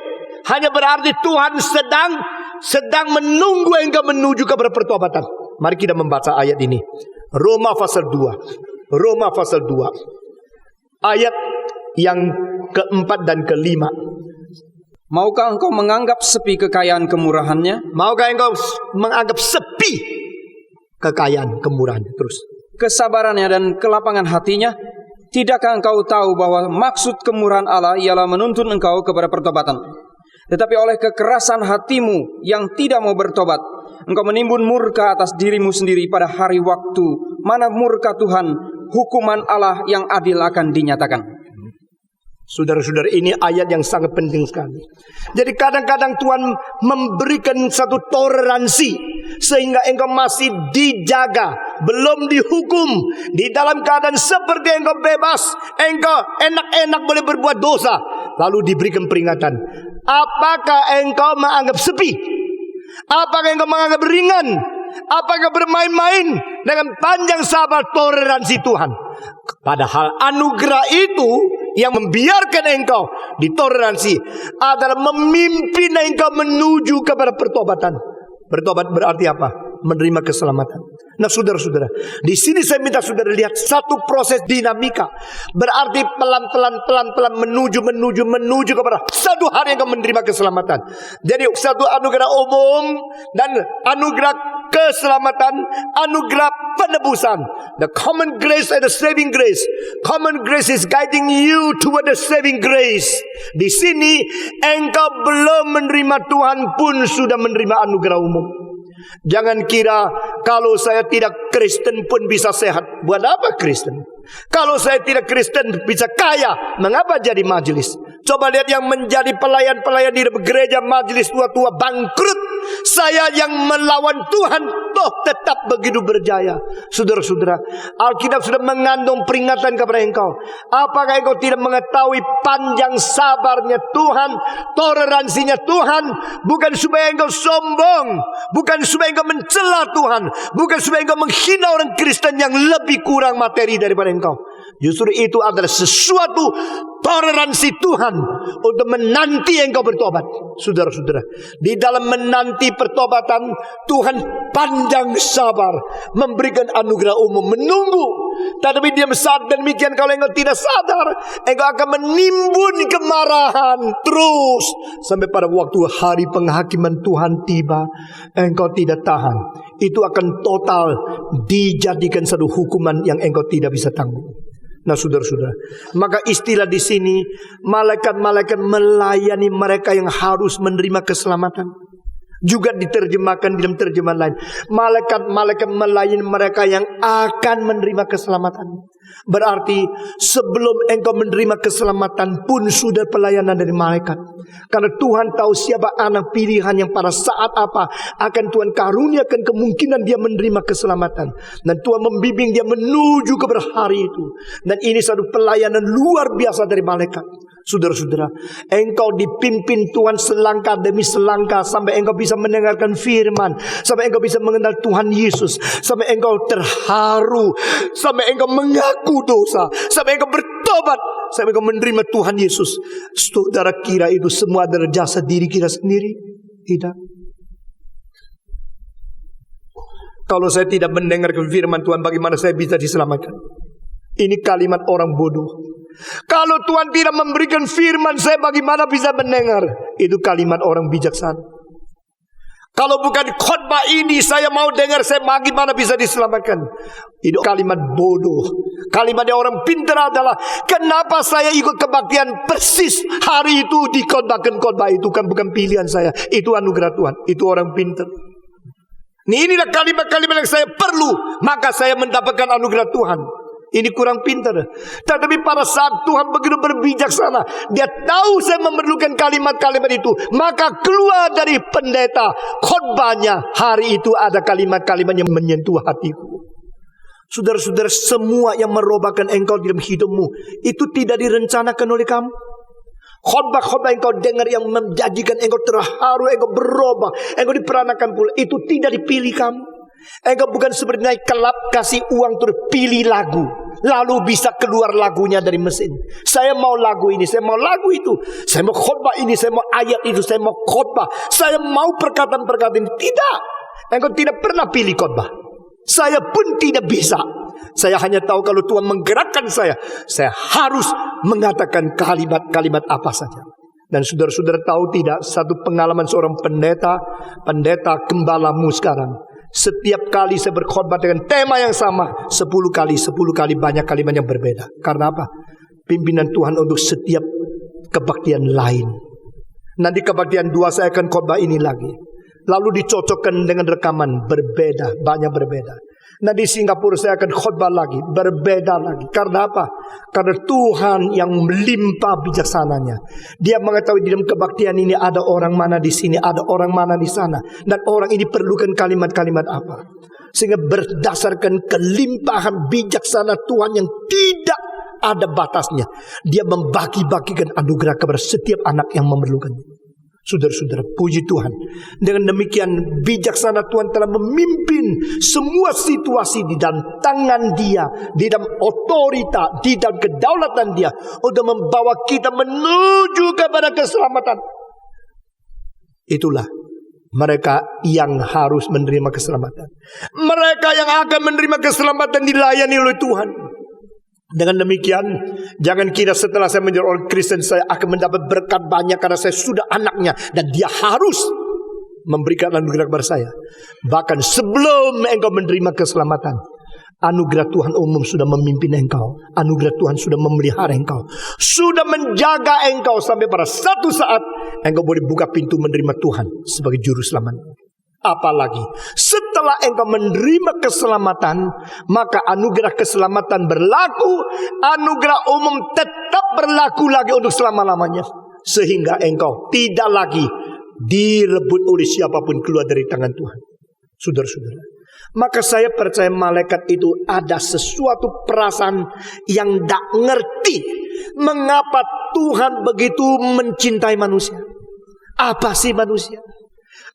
Hanya berarti Tuhan sedang menunggu engkau menuju kepada pertobatan. Mari kita membaca ayat ini. Roma pasal 2. Roma pasal 2. Ayat yang keempat dan kelima. Maukah engkau menganggap sepi kekayaan kemurahannya? Maukah engkau menganggap sepi kekayaan kemurahannya? Terus. Kesabarannya dan kelapangan hatinya? Tidakkah engkau tahu bahwa maksud kemurahan Allah ialah menuntun engkau kepada pertobatan? Tetapi oleh kekerasan hatimu yang tidak mau bertobat, engkau menimbun murka atas dirimu sendiri pada hari waktu mana murka Tuhan, hukuman Allah yang adil akan dinyatakan. Saudara-saudara, ini ayat yang sangat penting sekali. Jadi kadang-kadang Tuhan memberikan satu toleransi sehingga engkau masih dijaga, belum dihukum, di dalam keadaan seperti engkau bebas, engkau enak-enak boleh berbuat dosa, lalu diberikan peringatan. Apakah engkau menganggap sepi? Apakah engkau menganggap ringan? Apakah bermain-main dengan panjang sabar toleransi Tuhan? Padahal anugerah itu yang membiarkan engkau ditoleransi adalah memimpin engkau menuju kepada pertobatan. Bertobat berarti apa? Menerima keselamatan. Nah, saudara-saudara, di sini saya minta saudara lihat satu proses dinamika. Berarti pelan-pelan menuju kepada satu hari engkau menerima keselamatan. Jadi satu anugerah umum dan anugerah keselamatan, anugerah penebusan. The common grace and the saving grace. Common grace is guiding you toward the saving grace. Di sini engkau belum menerima Tuhan pun sudah menerima anugerah umum. Jangan kira kalau saya tidak Kristen pun bisa sehat. Buat apa Kristen? Kalau saya tidak Kristen bisa kaya, mengapa jadi majelis? Coba lihat yang menjadi pelayan-pelayan di gereja majelis tua-tua bangkrut. Saya yang melawan Tuhan toh tetap begitu berjaya. Saudara-saudara, Alkitab sudah mengandung peringatan kepada engkau. Apakah engkau tidak mengetahui panjang sabarnya Tuhan, toleransinya Tuhan? Bukan supaya engkau sombong, bukan supaya engkau mencela Tuhan, bukan supaya engkau menghina orang Kristen yang lebih kurang materi daripada engkau. Justru itu adalah sesuatu toleransi Tuhan untuk menanti engkau bertobat. Saudara-saudara, di dalam menanti pertobatan Tuhan panjang sabar, memberikan anugerah umum, menunggu. Tetapi dia saat demikian kalau engkau tidak sadar, engkau akan menimbun kemarahan terus sampai pada waktu hari penghakiman Tuhan tiba, engkau tidak tahan. Itu akan total dijadikan satu hukuman yang engkau tidak bisa tanggung. Nah, saudara-saudara, maka istilah di sini malaikat-malaikat melayani mereka yang harus menerima keselamatan. Juga diterjemahkan dalam terjemahan lain, malaikat-malaikat melayani mereka yang akan menerima keselamatan. Berarti sebelum engkau menerima keselamatan pun sudah pelayanan dari malaikat. Karena Tuhan tahu siapa anak pilihan yang pada saat apa akan Tuhan karuniakan kemungkinan dia menerima keselamatan. Dan Tuhan membimbing dia menuju kepada hari itu. Dan ini satu pelayanan luar biasa dari malaikat. Saudara-saudara, engkau dipimpin Tuhan selangkah demi selangkah sampai engkau bisa mendengarkan firman, sampai engkau bisa mengenal Tuhan Yesus, sampai engkau terharu, sampai engkau mengaku dosa, sampai engkau bertobat, sampai engkau menerima Tuhan Yesus. Saudara kira itu semua adalah jasa diri kita sendiri? Tidak. Kalau saya tidak mendengarkan firman Tuhan, bagaimana saya bisa diselamatkan? Ini kalimat orang bodoh. Kalau Tuhan tidak memberikan firman, saya bagaimana bisa mendengar? Itu kalimat orang bijaksana. Kalau bukan khotbah ini saya mau dengar, saya bagaimana bisa diselamatkan? Itu kalimat bodoh. Kalimatnya orang pintar adalah, kenapa saya ikut kebaktian persis hari itu dikhotbahkan khotbah itu? Kan bukan pilihan saya, itu anugerah Tuhan. Itu orang pintar. Inilah kalimat-kalimat yang saya perlu, maka saya mendapatkan anugerah Tuhan. Ini kurang pintar. Tetapi pada saat Tuhan begitu berbijaksana, dia tahu saya memerlukan kalimat-kalimat itu, maka keluar dari pendeta khotbahnya hari itu ada kalimat-kalimat yang menyentuh hatiku. Saudara-saudara, semua yang merubahkan engkau dalam hidupmu itu tidak direncanakan oleh kamu. Khotbah-khotbah yang engkau dengar yang menjadikan engkau terharu, engkau berubah, engkau diperanakan pula, itu tidak dipilih kamu. Engkau bukan seperti naik kelab, kasih uang terus pilih lagu, lalu bisa keluar lagunya dari mesin. Saya mau lagu ini, saya mau lagu itu, saya mau khotbah ini, saya mau ayat itu, saya mau khotbah, saya mau perkataan-perkataan ini. Tidak. Engkau tidak pernah pilih khotbah. Saya pun tidak bisa. Saya hanya tahu kalau Tuhan menggerakkan saya harus mengatakan kalimat-kalimat apa saja. Dan saudara-saudara tahu tidak, satu pengalaman seorang pendeta gembalamu sekarang. Setiap kali saya berkhotbah dengan tema yang sama, 10 kali banyak kalimat yang berbeda. Karena apa? Pimpinan Tuhan untuk setiap kebaktian lain. Nanti kebaktian 2 saya akan khotbah ini lagi, lalu dicocokkan dengan rekaman berbeda, banyak berbeda. Nah di Singapura saya akan khotbah lagi, berbeda lagi. Karena apa? Karena Tuhan yang melimpah bijaksananya. Dia mengetahui di dalam kebaktian ini ada orang mana di sini, ada orang mana di sana, dan orang ini perlukan kalimat-kalimat apa. Sehingga berdasarkan kelimpahan bijaksana Tuhan yang tidak ada batasnya, dia membagi-bagikan anugerah kepada setiap anak yang memerlukannya. Saudara-saudara, puji Tuhan. Dengan demikian bijaksana Tuhan telah memimpin semua situasi di dalam tangan Dia, di dalam otorita, di dalam kedaulatan Dia, untuk membawa kita menuju kepada keselamatan. Itulah mereka yang harus menerima keselamatan. Mereka yang akan menerima keselamatan dilayani oleh Tuhan. Dengan demikian, jangan kira setelah saya menjadi orang Kristen saya akan mendapat berkat banyak karena saya sudah anaknya dan dia harus memberikan anugerah kepada saya. Bahkan sebelum engkau menerima keselamatan, anugerah Tuhan umum sudah memimpin engkau. Anugerah Tuhan sudah memelihara engkau, sudah menjaga engkau sampai pada satu saat engkau boleh buka pintu menerima Tuhan sebagai juru selamat. Apalagi setelah engkau menerima keselamatan, maka anugerah keselamatan berlaku, anugerah umum tetap berlaku lagi untuk selama-lamanya, sehingga engkau tidak lagi direbut oleh siapapun keluar dari tangan Tuhan. Saudara-saudara, maka saya percaya malaikat itu ada sesuatu perasaan yang tak ngerti mengapa Tuhan begitu mencintai manusia. Apa sih manusia?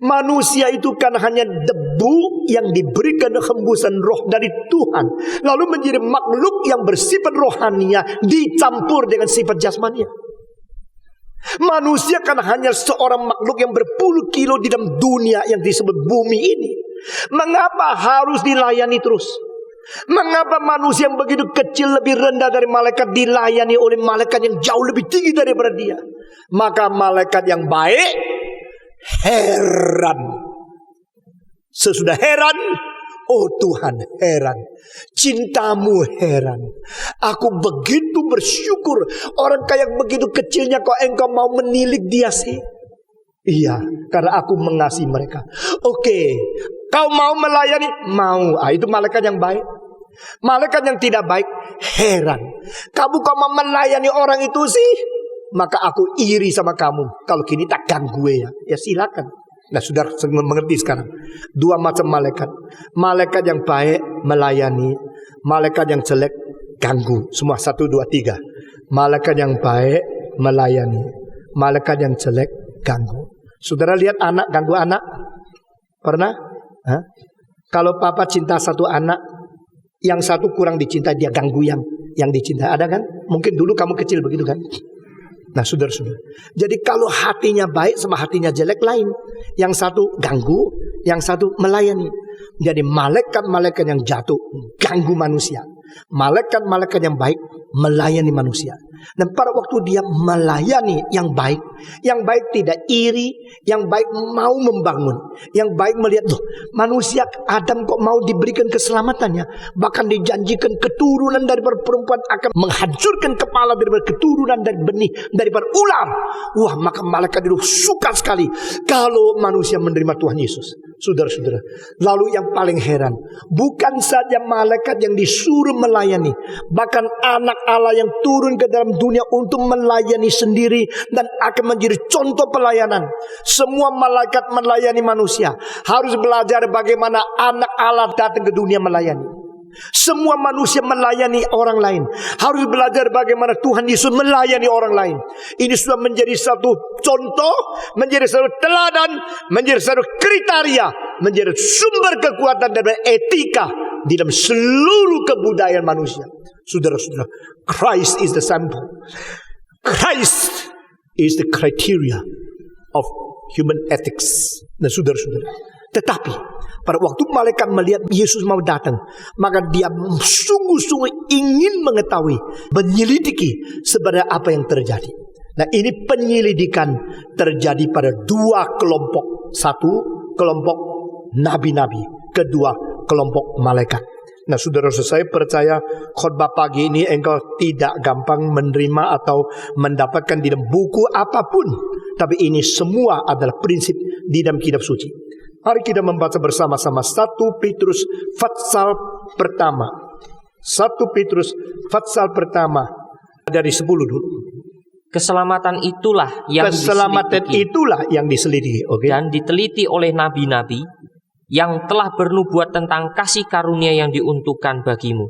Manusia itu kan hanya debu yang diberikan hembusan roh dari Tuhan, lalu menjadi makhluk yang bersifat rohania dicampur dengan sifat jasmania. Manusia kan hanya seorang makhluk yang berpuluh kilo di dalam dunia yang disebut bumi ini. Mengapa harus dilayani terus? Mengapa manusia yang begitu kecil, lebih rendah dari malaikat, dilayani oleh malaikat yang jauh lebih tinggi daripada dia? Maka malaikat yang baik heran. Sesudah heran, oh Tuhan heran, cintamu heran. Aku begitu bersyukur, orang kayak begitu kecilnya kok engkau mau menilik dia sih. Iya, karena aku mengasihi mereka. Oke, kau mau melayani? Mau. Itu malaikat yang baik. Malaikat yang tidak baik heran. Kamu kok mau melayani orang itu sih? Maka aku iri sama kamu. Kalau gini tak ganggu ya. Ya silakan. Nah, sudah mengerti sekarang. Dua macam malaikat. Malaikat yang baik melayani. Malaikat yang jelek ganggu. Semua 1, 2, 3. Malaikat yang baik melayani. Malaikat yang jelek ganggu. Saudara lihat anak ganggu anak? Pernah? Hah? Kalau papa cinta satu anak, yang satu kurang dicintai, dia ganggu yang dicintai. Ada kan? Mungkin dulu kamu kecil begitu kan? Nah, saudara-saudara. Jadi kalau hatinya baik sama hatinya jelek lain. Yang satu ganggu, yang satu melayani. Jadi malaikat-malaikat yang jatuh ganggu manusia. Malaikat-malaikat yang baik melayani manusia. Dan pada waktu dia melayani yang baik tidak iri, yang baik mau membangun, yang baik melihat, loh, manusia Adam kok mau diberikan keselamatannya, bahkan dijanjikan keturunan dari perempuan akan menghancurkan kepala dari keturunan dari benih daripada ular. Wah, maka malaikat itu suka sekali kalau manusia menerima Tuhan Yesus. Saudara-saudara, lalu yang paling heran, bukan saja malaikat yang disuruh melayani, bahkan anak Allah yang turun ke dalam dunia untuk melayani sendiri dan akan menjadi contoh pelayanan. Semua malaikat melayani manusia harus belajar bagaimana anak Allah datang ke dunia melayani. Semua manusia melayani orang lain harus belajar bagaimana Tuhan Yesus melayani orang lain. Ini sudah menjadi satu contoh, menjadi satu teladan, menjadi satu kriteria, menjadi sumber kekuatan dan etika di dalam seluruh kebudayaan manusia. Saudara-saudara, Christ is the sample. Christ is the criteria of human ethics. Nah, saudara-saudara, tetapi pada waktu malaikat melihat Yesus mau datang, maka dia sungguh-sungguh ingin mengetahui, menyelidiki sebenarnya apa yang terjadi. Nah, ini penyelidikan terjadi pada dua kelompok. Satu kelompok nabi-nabi, kedua kelompok malaikat. Nah, saudara-saudara, saya percaya khotbah pagi ini engkau tidak gampang menerima atau mendapatkan di dalam buku apapun. Tapi ini semua adalah prinsip di dalam kitab suci. Mari kita membaca bersama-sama 1 Petrus pasal pertama. 1 Petrus pasal pertama dari 10 dulu. Keselamatan itulah yang diselidiki, okay? Dan diteliti oleh nabi-nabi yang telah bernubuat tentang kasih karunia yang diuntukkan bagimu.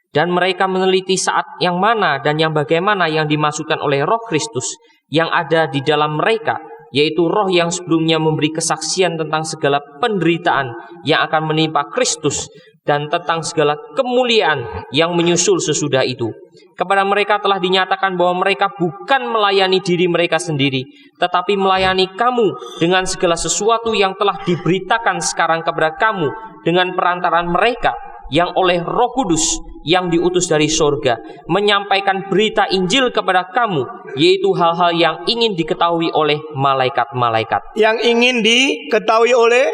Dan mereka meneliti saat yang mana dan yang bagaimana yang dimaksudkan oleh Roh Kristus yang ada di dalam mereka, yaitu roh yang sebelumnya memberi kesaksian tentang segala penderitaan yang akan menimpa Kristus dan tentang segala kemuliaan yang menyusul sesudah itu. Kepada mereka telah dinyatakan bahwa mereka bukan melayani diri mereka sendiri, tetapi melayani kamu dengan segala sesuatu yang telah diberitakan sekarang kepada kamu dengan perantaraan mereka yang oleh Roh Kudus yang diutus dari sorga menyampaikan berita Injil kepada kamu, yaitu hal-hal yang ingin diketahui oleh malaikat-malaikat. Yang ingin diketahui oleh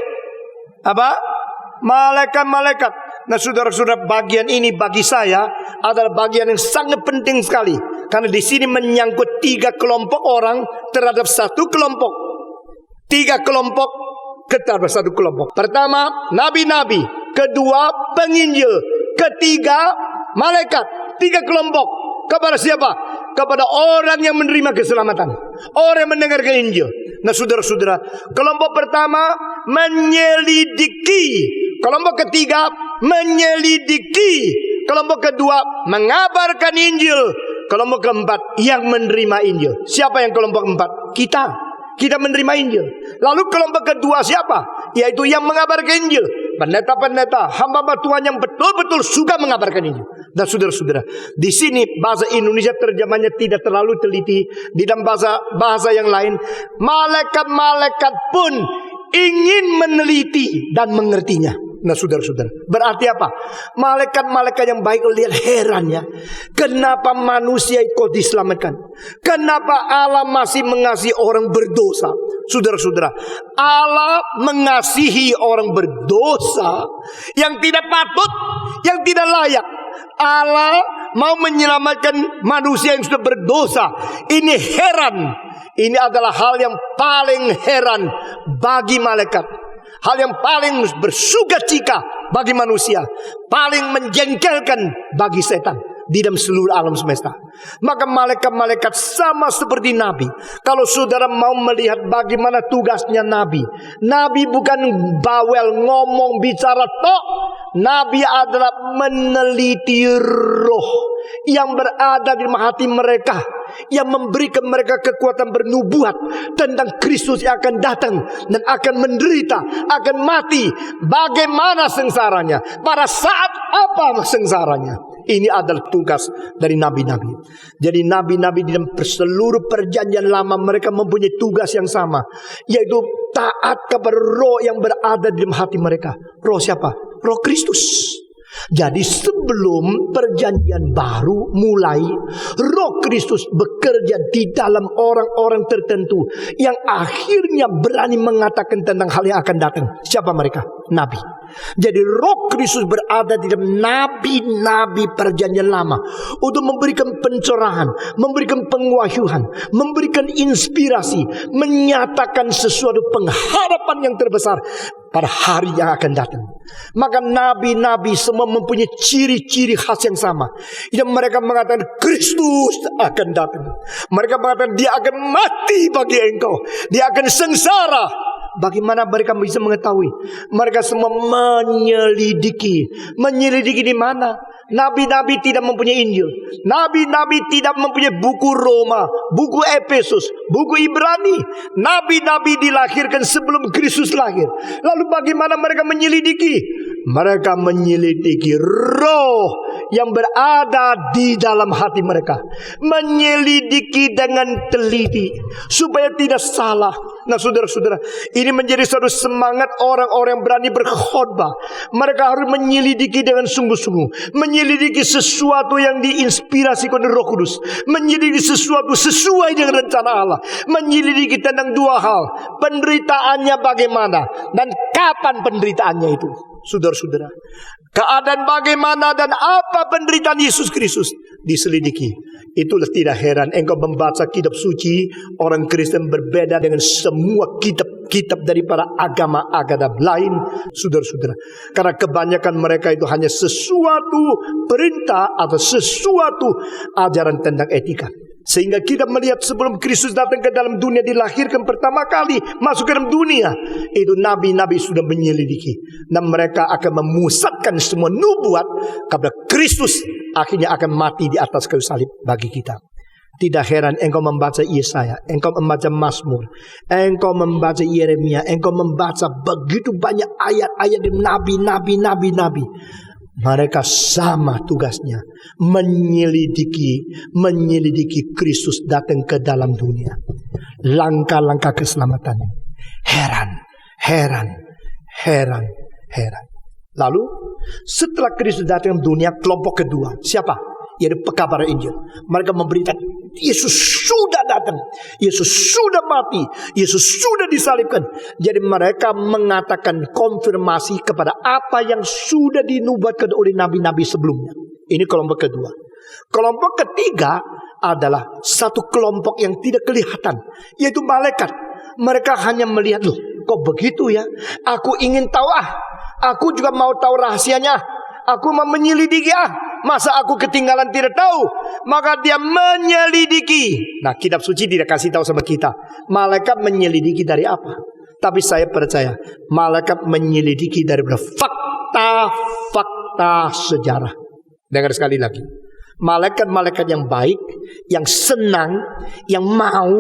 apa? Malaikat-malaikat. Nah, saudara-saudara, bagian ini bagi saya adalah bagian yang sangat penting sekali, karena di sini menyangkut 3 kelompok orang terhadap satu kelompok. 3 kelompok terhadap satu kelompok. Pertama, nabi-nabi. Kedua, penginjil. Ketiga, malaikat. 3 kelompok. Kepada siapa? Kepada orang yang menerima keselamatan, orang yang mendengarkan Injil. Nah, saudara-saudara, kelompok pertama menyelidiki. Kelompok ketiga menyelidiki. Kelompok kedua mengabarkan Injil. Kelompok keempat yang menerima Injil. Siapa yang kelompok keempat? Kita menerima Injil. Lalu kelompok kedua siapa? Yaitu yang mengabarkan Injil. Pendeta-pendeta, hamba-hamba Tuhan yang betul-betul suka mengabarkan Injil. Dan saudara-saudara, di sini bahasa Indonesia terjemahnya tidak terlalu teliti. Di dalam bahasa yang lain, malaikat-malaikat pun ingin meneliti dan mengertinya. Nah, saudara-saudara, berarti apa? Malaikat-malaikat yang baik lihat heran ya. Kenapa manusia kok diselamatkan? Kenapa Allah masih mengasihi orang berdosa? Saudara-saudara, Allah mengasihi orang berdosa yang tidak patut, yang tidak layak. Allah mau menyelamatkan manusia yang sudah berdosa. Ini heran. Ini adalah hal yang paling heran bagi malaikat. Hal yang paling bersukacita bagi manusia. Paling menjengkelkan bagi setan di dalam seluruh alam semesta. Maka malaikat-malaikat sama seperti Nabi. Kalau saudara mau melihat bagaimana tugasnya Nabi, Nabi bukan bawel ngomong bicara tok. Nabi adalah meneliti roh yang berada di hati mereka, yang memberikan mereka kekuatan bernubuat tentang Kristus yang akan datang dan akan menderita, akan mati. Bagaimana sengsaranya, pada saat apa sengsaranya. Ini adalah tugas dari nabi-nabi. Jadi nabi-nabi di dalam seluruh perjanjian lama mereka mempunyai tugas yang sama, yaitu taat kepada roh yang berada di dalam hati mereka. Roh siapa? Roh Kristus. Jadi sebelum perjanjian baru mulai, Roh Kristus bekerja di dalam orang-orang tertentu yang akhirnya berani mengatakan tentang hal yang akan datang. Siapa mereka? Nabi. Jadi Roh Kristus berada di dalam nabi-nabi perjanjian lama untuk memberikan pencerahan, memberikan penwahyuan, memberikan inspirasi, menyatakan sesuatu pengharapan yang terbesar pada hari yang akan datang. Maka nabi-nabi semua mempunyai ciri-ciri khas yang sama. Yang mereka mengatakan Kristus akan datang. Mereka mengatakan dia akan mati bagi engkau, dia akan sengsara. Bagaimana mereka bisa mengetahui? Mereka semua menyelidiki. Menyelidiki di mana? Nabi-nabi tidak mempunyai Injil. Nabi-nabi tidak mempunyai buku Roma, buku Efesus, buku Ibrani. Nabi-nabi dilahirkan sebelum Kristus lahir. Lalu bagaimana mereka menyelidiki? Mereka menyelidiki roh yang berada di dalam hati mereka. Menyelidiki dengan teliti supaya tidak salah. Nah saudara-saudara, ini menjadi suatu semangat orang-orang yang berani berkhotbah. Mereka harus menyelidiki dengan sungguh-sungguh. Menyelidiki sesuatu yang diinspirasi oleh Roh Kudus. Menyelidiki sesuatu sesuai dengan rencana Allah. Menyelidiki tentang dua hal. Penderitaannya bagaimana dan kapan penderitaannya itu. Saudara-saudara, keadaan bagaimana dan apa penderitaan Yesus Kristus diselidiki. Itulah tidak heran engkau membaca kitab suci orang Kristen berbeda dengan semua kitab-kitab dari para agama-agama lain, saudara-saudara. Karena kebanyakan mereka itu hanya sesuatu perintah atau sesuatu ajaran tentang etika. Sehingga kita melihat sebelum Kristus datang ke dalam dunia, dilahirkan pertama kali masuk ke dalam dunia, itu nabi-nabi sudah menyelidiki. Dan mereka akan memusatkan semua nubuat kepada Kristus akhirnya akan mati di atas kayu salib bagi kita. Tidak heran engkau membaca Yesaya, engkau membaca Mazmur, engkau membaca Yeremia, engkau membaca begitu banyak ayat-ayat dari nabi-nabi. Mereka sama tugasnya, menyelidiki Kristus datang ke dalam dunia. Langkah-langkah keselamatannya. Heran. Lalu setelah Kristus datang ke dunia, kelompok kedua siapa? Yaitu pekabar Injil. Mereka memberitakan Yesus sudah datang, Yesus sudah mati, Yesus sudah disalibkan. Jadi mereka mengatakan konfirmasi kepada apa yang sudah dinubuatkan oleh nabi-nabi sebelumnya. Ini kelompok kedua. Kelompok ketiga adalah satu kelompok yang tidak kelihatan, yaitu malaikat. Mereka hanya melihat, loh kok begitu ya? Aku ingin tahu aku juga mau tahu rahasianya. Aku mau menyelidiki masa aku ketinggalan tidak tahu? Maka dia menyelidiki. Nah, kitab suci tidak kasih tahu sama kita malaikat menyelidiki dari apa. Tapi saya percaya malaikat menyelidiki dari fakta sejarah. Dengar sekali lagi. Malaikat-malaikat yang baik, yang senang, yang mau,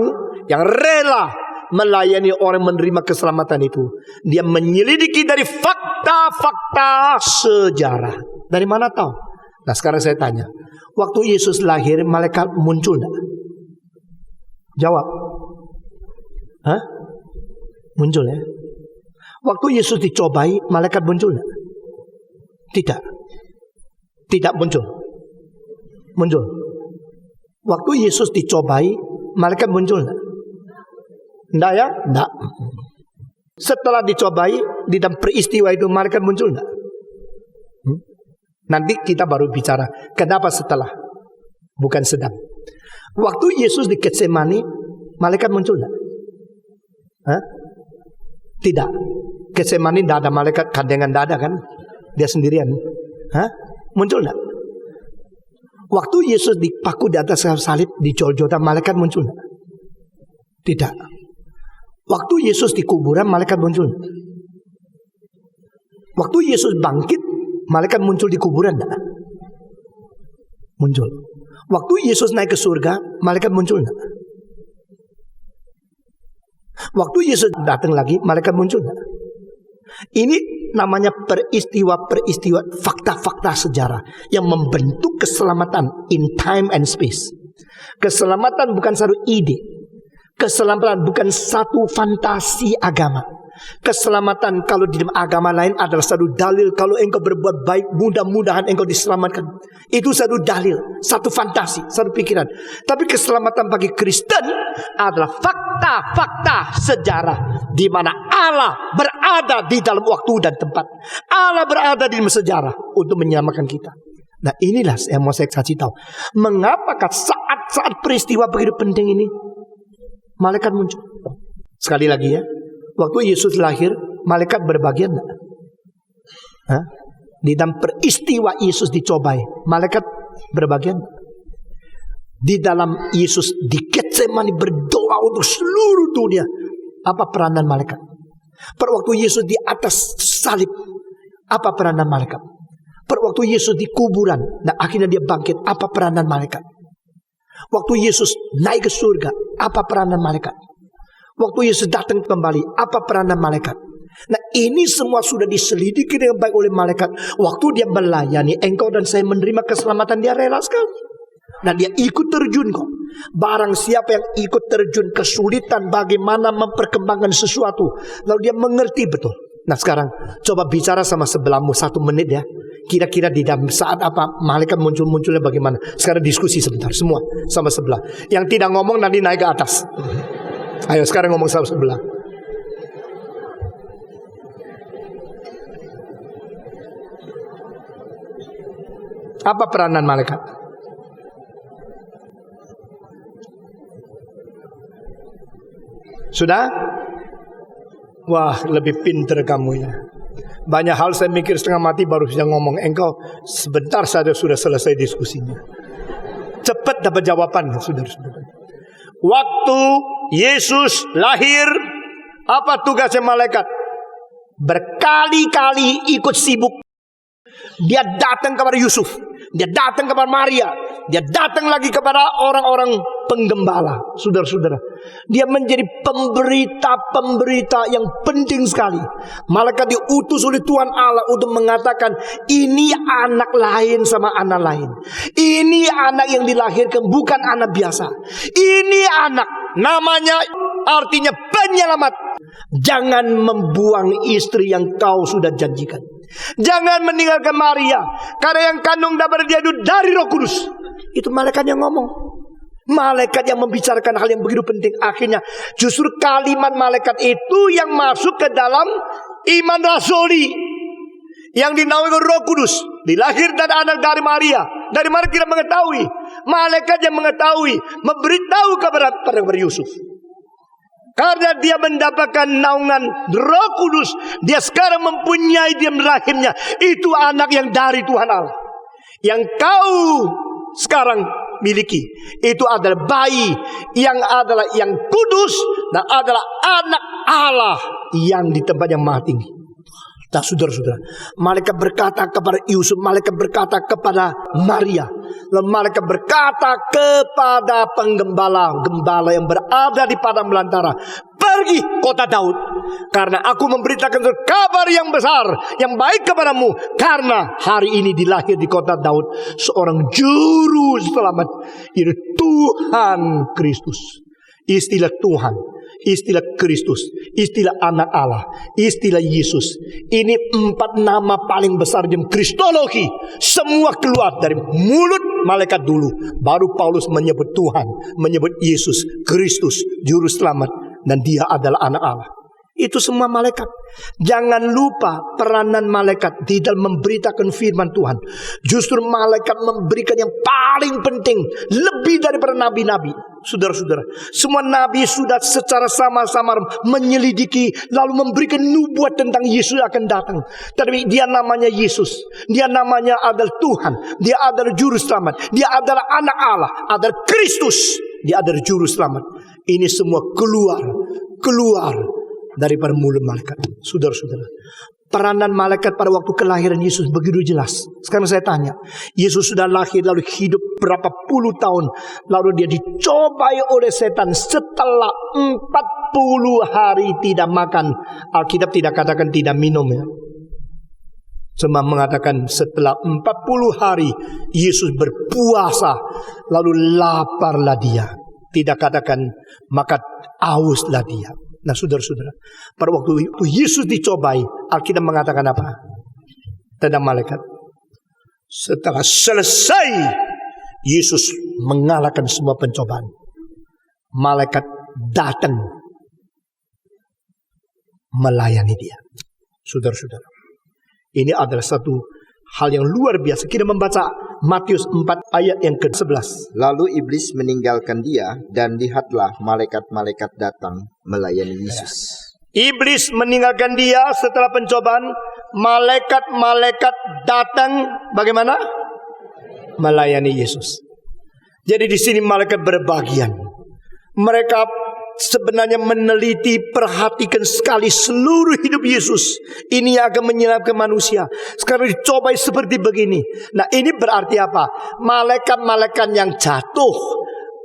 yang rela melayani orang menerima keselamatan itu. Dia menyelidiki dari fakta-fakta sejarah. Dari mana tahu? Nah sekarang saya tanya, waktu Yesus lahir malaikat muncul enggak? Jawab. Muncul ya? Waktu Yesus dicobai malaikat muncul enggak? Tidak muncul. Waktu Yesus dicobai malaikat muncul enggak? Enggak ya? Enggak. Setelah dicobai di dalam peristiwa itu malaikat muncul enggak? Nanti kita baru bicara kenapa setelah, bukan sedang. Waktu Yesus di Getsemani, Malaikat muncul enggak? Hah? Tidak. Getsemani tidak ada malaikat gandengan, tidak ada kan? Dia sendirian. Hah? Muncul enggak? Waktu Yesus dipaku di atas salib di Golgota, malaikat muncul enggak? Tidak. Waktu Yesus di kuburan, malaikat muncul enggak? Waktu Yesus bangkit, malaikat muncul di kuburan enggak? Muncul. Waktu Yesus naik ke surga, malaikat muncul enggak? Waktu Yesus datang lagi, malaikat muncul enggak? Ini namanya peristiwa-peristiwa, fakta-fakta sejarah yang membentuk keselamatan in time and space. Keselamatan bukan satu ide. Keselamatan bukan satu fantasi agama. Keselamatan kalau di dalam agama lain adalah satu dalil. Kalau engkau berbuat baik, mudah-mudahan engkau diselamatkan. Itu satu dalil, satu fantasi, satu pikiran. Tapi keselamatan bagi Kristen adalah fakta-fakta sejarah, di mana Allah berada di dalam waktu dan tempat. Allah berada di dalam sejarah untuk menyelamatkan kita. Nah, inilah yang mau saya kasih tahu. Mengapakah saat-saat peristiwa begitu penting ini malaikat muncul? Sekali lagi ya, waktu Yesus lahir, malaikat berbagian enggak? Hah? Di dalam peristiwa Yesus dicobai, malaikat berbagian. Di dalam Yesus di Getsemani berdoa untuk seluruh dunia, apa peranan malaikat? Pada waktu Yesus di atas salib, apa peranan malaikat? Pada waktu Yesus di kuburan, nah akhirnya dia bangkit, apa peranan malaikat? Waktu Yesus naik ke surga, apa peranan malaikat? Waktu Yesus datang kembali, apa peranan malaikat? Nah, ini semua sudah diselidiki dengan baik oleh malaikat. Waktu dia melayani engkau dan saya menerima keselamatan, dia rela sekali. Dan dia ikut terjun kok. Barang siapa yang ikut terjun kesulitan bagaimana memperkembangkan sesuatu, lalu dia mengerti betul. Nah, sekarang coba bicara sama sebelahmu 1 menit ya. Kira-kira di dalam saat apa malaikat munculnya bagaimana? Sekarang diskusi sebentar semua sama sebelah. Yang tidak ngomong nanti naik ke atas. Ayo sekarang ngomong sama sebelah. Apa peranan malaikat? Sudah? Wah, lebih pintar kamu ya. Banyak hal saya mikir setengah mati baru bisa ngomong. Engkau sebentar saja sudah selesai diskusinya. Cepat dapat jawaban, saudara-saudara. Waktu Yesus lahir, apa tugasnya malaikat? Berkali-kali ikut sibuk. Dia datang kepada Yusuf, dia datang kepada Maria, dia datang lagi kepada orang-orang penggembala, saudara-saudara. Dia menjadi pemberita-pemberita yang penting sekali. Malaikat diutus oleh Tuhan Allah untuk mengatakan, ini anak lain sama anak lain. Ini anak yang dilahirkan bukan anak biasa. Ini anak, namanya artinya penyelamat. Jangan membuang istri yang kau sudah janjikan. Jangan meninggalkan Maria, karena yang kandung dapat dia dari Roh Kudus. Itu malaikat yang ngomong. Malaikat yang membicarakan hal yang begitu penting. Akhirnya justru kalimat malaikat itu yang masuk ke dalam iman rasuli, yang dinaungi Roh Kudus, dilahirkan anak dari Maria. Dari mana kita mengetahui? Malaikat yang mengetahui, memberitahu kepada Yusuf. Karena dia mendapatkan naungan Roh Kudus, dia sekarang mempunyai di dalam rahimnya. Itu anak yang dari Tuhan Allah. Yang kau sekarang miliki, itu adalah bayi yang adalah yang kudus dan adalah anak Allah yang di tempat yang maha tinggi. Nah, saudara-saudara, malaikat berkata kepada Yusuf, malaikat berkata kepada Maria, lalu malaikat berkata kepada penggembala yang berada di padang belantara, pergi kota Daud, karena aku memberitakan kabar yang besar, yang baik kepadamu, karena hari ini dilahir di kota Daud seorang juru selamat, yaitu Tuhan Kristus. Istilah Tuhan, istilah Kristus, istilah anak Allah, istilah Yesus. Ini 4 nama paling besar dalam Kristologi. Semua keluar dari mulut malaikat dulu. Baru Paulus menyebut Tuhan, menyebut Yesus, Kristus, Juru Selamat. Dan dia adalah anak Allah. Itu semua malaikat. Jangan lupa peranan malaikat di dalam memberitakan firman Tuhan. Justru malaikat memberikan yang paling penting, lebih daripada nabi-nabi. Saudara-saudara, semua nabi sudah secara samar-samar menyelidiki, lalu memberikan nubuat tentang Yesus akan datang. Tapi dia namanya Yesus, dia namanya adalah Tuhan, dia adalah juru selamat, dia adalah anak Allah, adalah Kristus, dia adalah juru selamat. Ini semua keluar daripada mulut malaikat. Saudara-saudara, peranan malaikat pada waktu kelahiran Yesus begitu jelas. Sekarang saya tanya, Yesus sudah lahir lalu hidup berapa puluh tahun, lalu dia dicobai oleh setan setelah 40 hari tidak makan. Alkitab tidak katakan tidak minum ya, cuma mengatakan setelah 40 hari Yesus berpuasa, lalu laparlah dia. Tidak katakan maka hauslah dia. Nah saudara-saudara, pada waktu itu Yesus dicobai, Alkitab mengatakan apa? Tentang malaikat. Setelah selesai, Yesus mengalahkan semua pencobaan. Malaikat datang melayani dia. Saudara-saudara, ini adalah satu hal yang luar biasa. Kita membaca Matius 4 ayat yang ke-11. Lalu iblis meninggalkan dia, dan lihatlah malaikat-malaikat datang melayani Yesus. Iblis meninggalkan dia setelah pencobaan. Malaikat-malaikat datang bagaimana? Melayani Yesus. Jadi di sini malaikat berbagian. Mereka sebenarnya meneliti, perhatikan sekali seluruh hidup Yesus. Ini yang akan menyelamatkan manusia. Sekarang dicobai seperti begini. Nah ini berarti apa? Malaikat-malaikat yang jatuh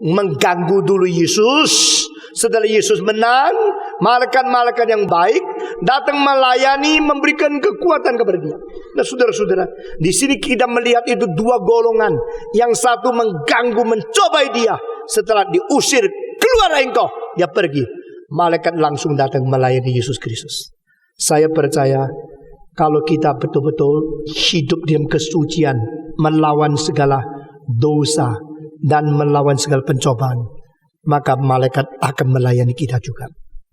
mengganggu dulu Yesus. Setelah Yesus menang, malaikat-malaikat yang baik datang melayani, memberikan kekuatan kepada dia. Nah saudara-saudara, di sini kita melihat itu dua golongan. Yang satu mengganggu, mencobai dia. Setelah diusir, keluar engkau, dia pergi. Malaikat langsung datang melayani Yesus Kristus. Saya percaya kalau kita betul-betul hidup dalam kesucian, melawan segala dosa dan melawan segala pencobaan, maka malaikat akan melayani kita juga.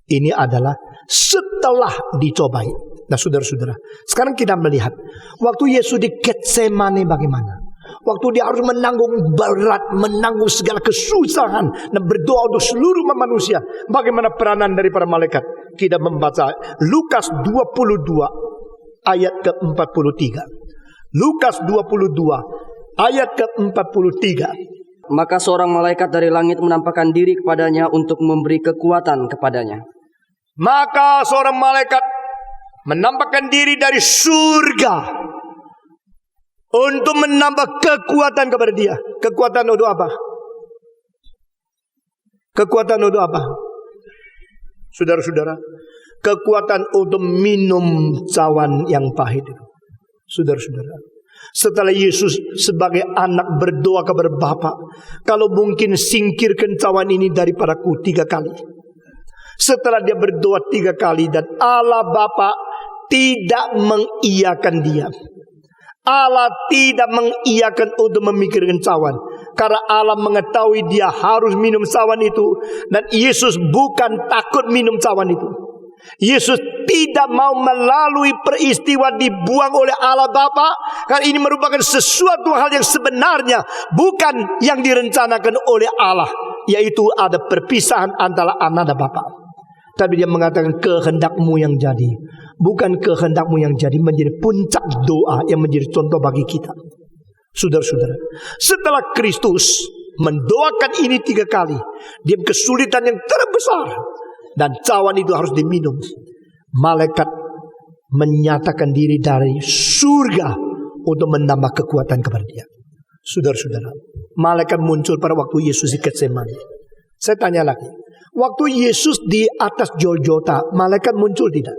Ini adalah setelah dicobai. Nah saudara-saudara, sekarang kita melihat waktu Yesus di Getsemane bagaimana. Waktu dia harus menanggung berat, menanggung segala kesusahan dan berdoa untuk seluruh manusia. Bagaimana peranan daripada malaikat? Kita membaca Lukas 22 ayat ke-43. Lukas 22 ayat ke-43. Maka seorang malaikat dari langit menampakkan diri kepadanya untuk memberi kekuatan kepadanya. Maka seorang malaikat menampakkan diri dari surga untuk menambah kekuatan kepada dia. Kekuatan untuk apa? Kekuatan untuk apa? Saudara-saudara, kekuatan untuk minum cawan yang pahit. Saudara-saudara, setelah Yesus sebagai anak berdoa kepada Bapa, kalau mungkin singkirkan cawan ini daripadaku 3 kali. Setelah dia berdoa 3 kali dan Allah Bapa tidak mengiyakan dia. Allah tidak mengiyakan untuk memikirkan cawan. Karena Allah mengetahui dia harus minum cawan itu. Dan Yesus bukan takut minum cawan itu. Yesus tidak mau melalui peristiwa dibuang oleh Allah Bapa. Karena ini merupakan sesuatu hal yang sebenarnya bukan yang direncanakan oleh Allah. Yaitu ada perpisahan antara anak dan Bapa. Tapi dia mengatakan kehendakmu yang jadi. Bukan kehendakmu yang jadi, menjadi puncak doa yang menjadi contoh bagi kita. Saudara-saudara, setelah Kristus mendoakan ini 3 kali, dia kesulitan yang terbesar dan cawan itu harus diminum. Malaikat menyatakan diri dari surga untuk menambah kekuatan kepada dia. Saudara-saudara, malaikat muncul pada waktu Yesus di Getsemane. Saya tanya lagi, waktu Yesus di atas Golgota, malaikat muncul tidak?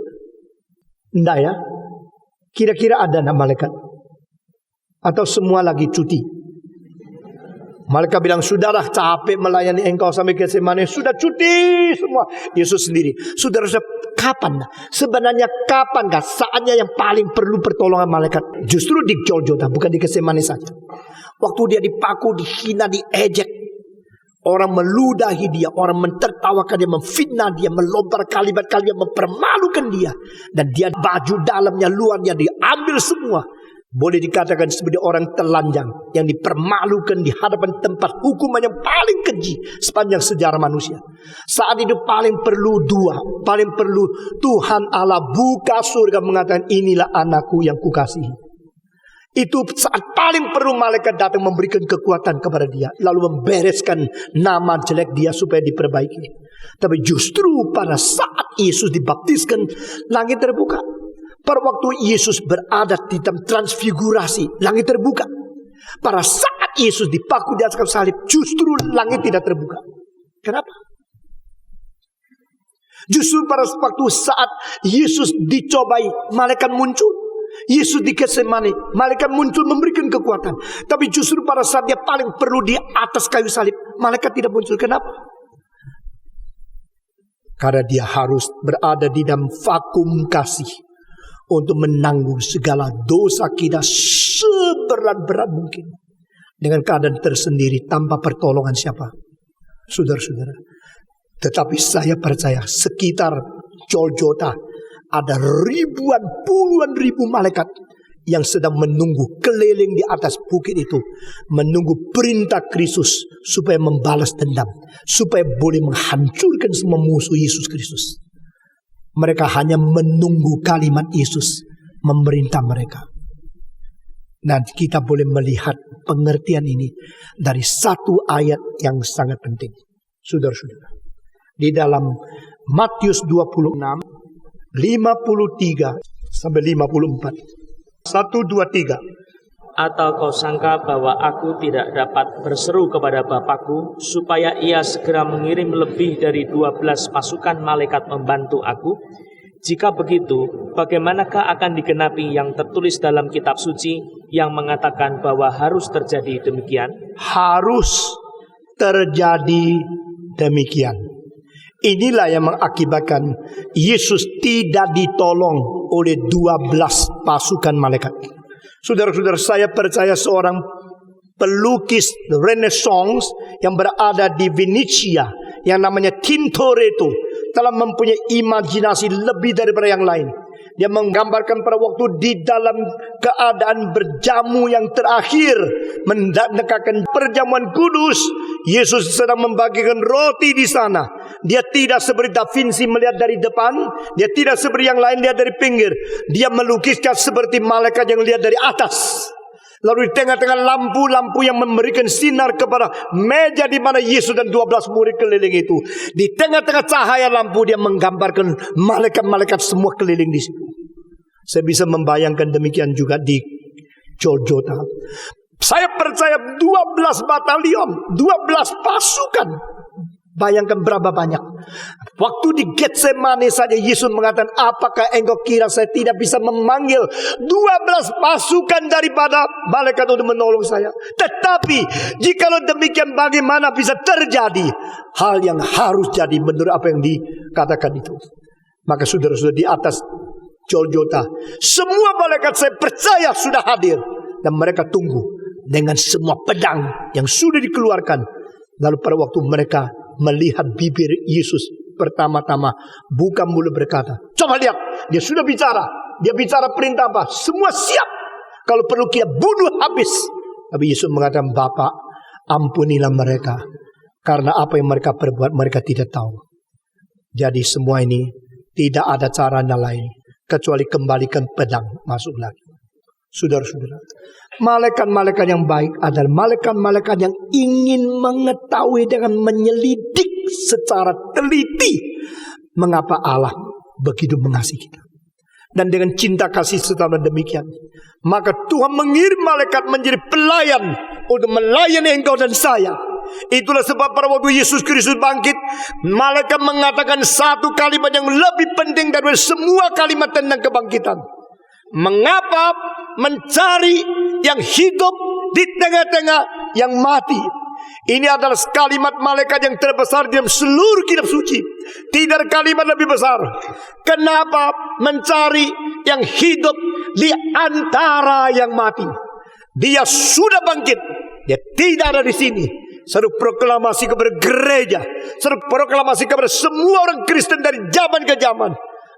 Tidak ya? Kira-kira ada enggak malaikat? Atau semua lagi cuti? Malaikat bilang, sudahlah capek melayani engkau sampai Getsemane, sudah cuti semua. Yesus sendiri, saudara, kapan? Sebenarnya kapankah saatnya yang paling perlu pertolongan malaikat? Justru di Golgota, bukan di Getsemane saja. Waktu dia dipaku, dihina, diejek. Orang meludahi dia, orang mentertawakan dia, memfitnah dia, melontar kalimat-kalimat mempermalukan dia. Dan dia baju dalamnya, luarnya diambil semua. Boleh dikatakan sebagai orang telanjang yang dipermalukan di hadapan tempat hukuman yang paling keji sepanjang sejarah manusia. Saat itu paling perlu dua, paling perlu Tuhan Allah buka surga mengatakan, inilah anakku yang kukasihi. Itu saat paling perlu malaikat datang memberikan kekuatan kepada dia, lalu membereskan nama jelek dia supaya diperbaiki. Tapi justru pada saat Yesus dibaptiskan, langit terbuka. Pada waktu Yesus berada di dalam transfigurasi, langit terbuka. Pada saat Yesus dipaku di atas kayu salib, justru langit tidak terbuka. Kenapa? Justru pada waktu saat Yesus dicobai, malaikat muncul. Yesus di Getsemani, malaikat muncul memberikan kekuatan. Tapi justru pada saat dia paling perlu di atas kayu salib, malaikat tidak muncul. Kenapa? Karena dia harus berada di dalam vakum kasih untuk menanggung segala dosa kita seberat-berat mungkin. Dengan keadaan tersendiri tanpa pertolongan siapa? Saudara-saudara. Tetapi saya percaya sekitar Golgota ada ribuan, puluhan ribu malaikat yang sedang menunggu keliling di atas bukit itu. Menunggu perintah Kristus supaya membalas dendam. Supaya boleh menghancurkan semua musuh Yesus Kristus. Mereka hanya menunggu kalimat Yesus memerintah mereka. Dan kita boleh melihat pengertian ini dari satu ayat yang sangat penting. Saudara-saudara. Di dalam Matius 26. 53 sampai 54. 1, 2, 3. Atau kau sangka bahwa aku tidak dapat berseru kepada Bapakku supaya ia segera mengirim lebih dari 12 pasukan malaikat membantu aku? Jika begitu, bagaimanakah akan digenapi yang tertulis dalam kitab suci yang mengatakan bahwa harus terjadi demikian? Harus terjadi demikian. Inilah yang mengakibatkan Yesus tidak ditolong oleh 12 pasukan malaikat. Saudara-saudara, saya percaya seorang pelukis Renaissance yang berada di Venesia yang namanya Tintoretto telah mempunyai imajinasi lebih daripada yang lain. Dia menggambarkan pada waktu di dalam keadaan berjamu yang terakhir, mendekatkan perjamuan kudus, Yesus sedang membagikan roti di sana. Dia tidak seperti Da Vinci melihat dari depan, dia tidak seperti yang lain lihat dari pinggir. Dia melukiskan seperti malaikat yang lihat dari atas. Lalu di tengah-tengah lampu-lampu yang memberikan sinar kepada meja di mana Yesus dan 12 murid keliling itu. Di tengah-tengah cahaya lampu dia menggambarkan malaikat-malaikat semua keliling di situ. Saya bisa membayangkan demikian juga di Golgota. Saya percaya 12 batalion, 12 pasukan. Bayangkan berapa banyak. Waktu di Getsemani saja Yesus mengatakan, apakah engkau kira saya tidak bisa memanggil 12 pasukan daripada malaikat untuk menolong saya? Tetapi jikalau demikian, bagaimana bisa terjadi hal yang harus jadi menurut apa yang dikatakan itu? Maka saudara-saudara, di atas Golgota semua malaikat saya percaya sudah hadir. Dan mereka tunggu dengan semua pedang yang sudah dikeluarkan. Lalu pada waktu mereka melihat bibir Yesus pertama-tama buka mulut berkata, coba lihat, dia sudah bicara. Dia bicara perintah apa? Semua siap. Kalau perlu kita bunuh habis. Tapi Yesus mengatakan, Bapa, ampunilah mereka. Karena apa yang mereka perbuat mereka tidak tahu. Jadi semua ini tidak ada caranya lain kecuali kembalikan pedang masuk lagi. Saudara-saudara, malaikat-malaikat yang baik adalah malaikat-malaikat yang ingin mengetahui dengan menyelidik secara teliti mengapa Allah begitu mengasihi kita. Dan dengan cinta kasih serta demikian, maka Tuhan mengirim malaikat menjadi pelayan untuk melayani engkau dan saya. Itulah sebab pada waktu Yesus Kristus bangkit, malaikat mengatakan satu kalimat yang lebih penting dari semua kalimat tentang kebangkitan. Mengapa mencari yang hidup di tengah-tengah yang mati? Ini adalah kalimat malaikat yang terbesar dalam seluruh kitab suci. Tidak ada kalimat lebih besar. Kenapa mencari yang hidup di antara yang mati? Dia sudah bangkit. Dia tidak ada di sini. Seru proklamasi kepada gereja, seru proklamasi kepada semua orang Kristen dari zaman ke zaman,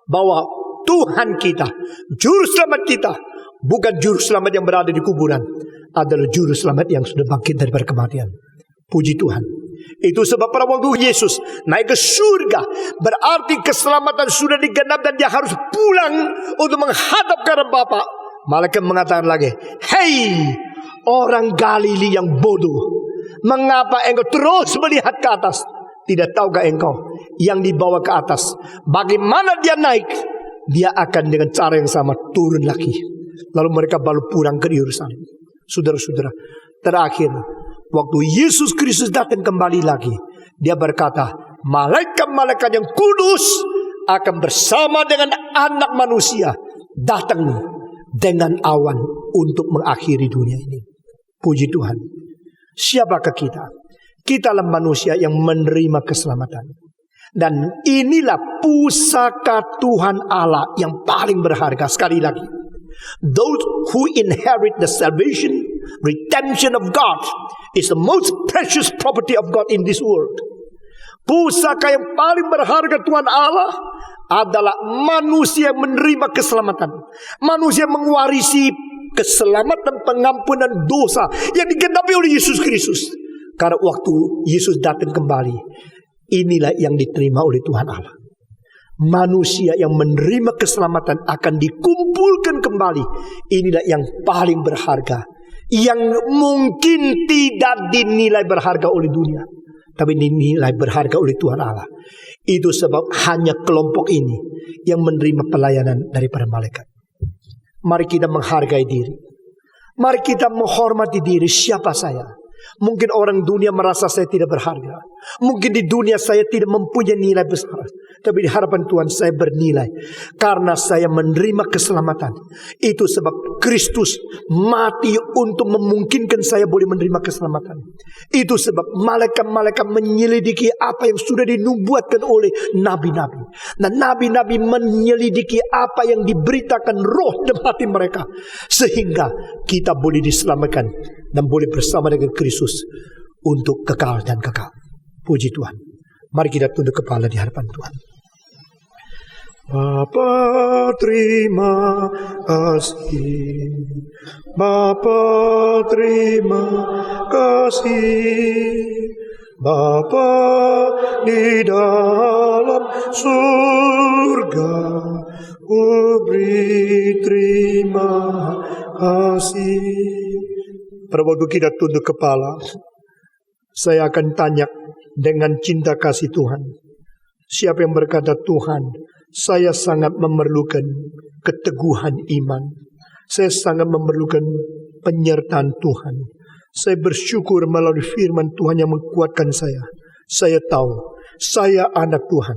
bahwa Tuhan kita, juru selamat kita, bukan juru selamat yang berada di kuburan, adalah juru selamat yang sudah bangkit daripada kematian. Puji Tuhan. Itu sebab pada waktu Yesus naik ke surga, berarti keselamatan sudah digenap dan dia harus pulang untuk menghadap kepada Bapa. Malaikat mengatakan lagi, "Hei orang Galili yang bodoh, mengapa engkau terus melihat ke atas? Tidak tahukah engkau yang dibawa ke atas, bagaimana dia naik, dia akan dengan cara yang sama turun lagi." Lalu mereka baru pulang ke Yerusalem. Saudara-saudara, terakhir waktu Yesus Kristus datang kembali lagi, dia berkata, malaikat-malaikat yang kudus akan bersama dengan anak manusia datang dengan awan untuk mengakhiri dunia ini. Puji Tuhan. Siapakah kita? Kita adalah manusia yang menerima keselamatan. Dan inilah pusaka Tuhan Allah yang paling berharga. Sekali lagi, those who inherit the salvation, redemption of God is the most precious property of God in this world. Pusaka yang paling berharga Tuhan Allah adalah manusia yang menerima keselamatan. Manusia yang mewarisi keselamatan, pengampunan dosa yang digenapi oleh Yesus Kristus. Karena waktu Yesus datang kembali, inilah yang diterima oleh Tuhan Allah. Manusia yang menerima keselamatan akan dikumpulkan kembali. Inilah yang paling berharga, yang mungkin tidak dinilai berharga oleh dunia, tapi dinilai berharga oleh Tuhan Allah. Itu sebab hanya kelompok ini yang menerima pelayanan daripada malaikat. Mari kita menghargai diri. Mari kita menghormati diri. Siapa saya? Mungkin orang dunia merasa saya tidak berharga. Mungkin di dunia saya tidak mempunyai nilai besar. Tapi di hadapan Tuhan saya bernilai. Karena saya menerima keselamatan. Itu sebab Kristus mati untuk memungkinkan saya boleh menerima keselamatan. Itu sebab malaikat-malaikat menyelidiki apa yang sudah dinubuatkan oleh nabi-nabi. Dan nabi-nabi menyelidiki apa yang diberitakan roh dan hati mereka. Sehingga kita boleh diselamatkan dan boleh bersama dengan Kristus untuk kekal dan kekal. Puji Tuhan. Mari kita tunduk kepala di hadapan Tuhan. Bapa terima kasih, Bapa terima kasih, Bapa di dalam surga, ku beri terima kasih. Pada waktu kita tunduk kepala, saya akan tanya dengan cinta kasih Tuhan. Siapa yang berkata, Tuhan, saya sangat memerlukan keteguhan iman. Saya sangat memerlukan penyertaan Tuhan. Saya bersyukur melalui firman Tuhan yang menguatkan saya. Saya tahu, saya anak Tuhan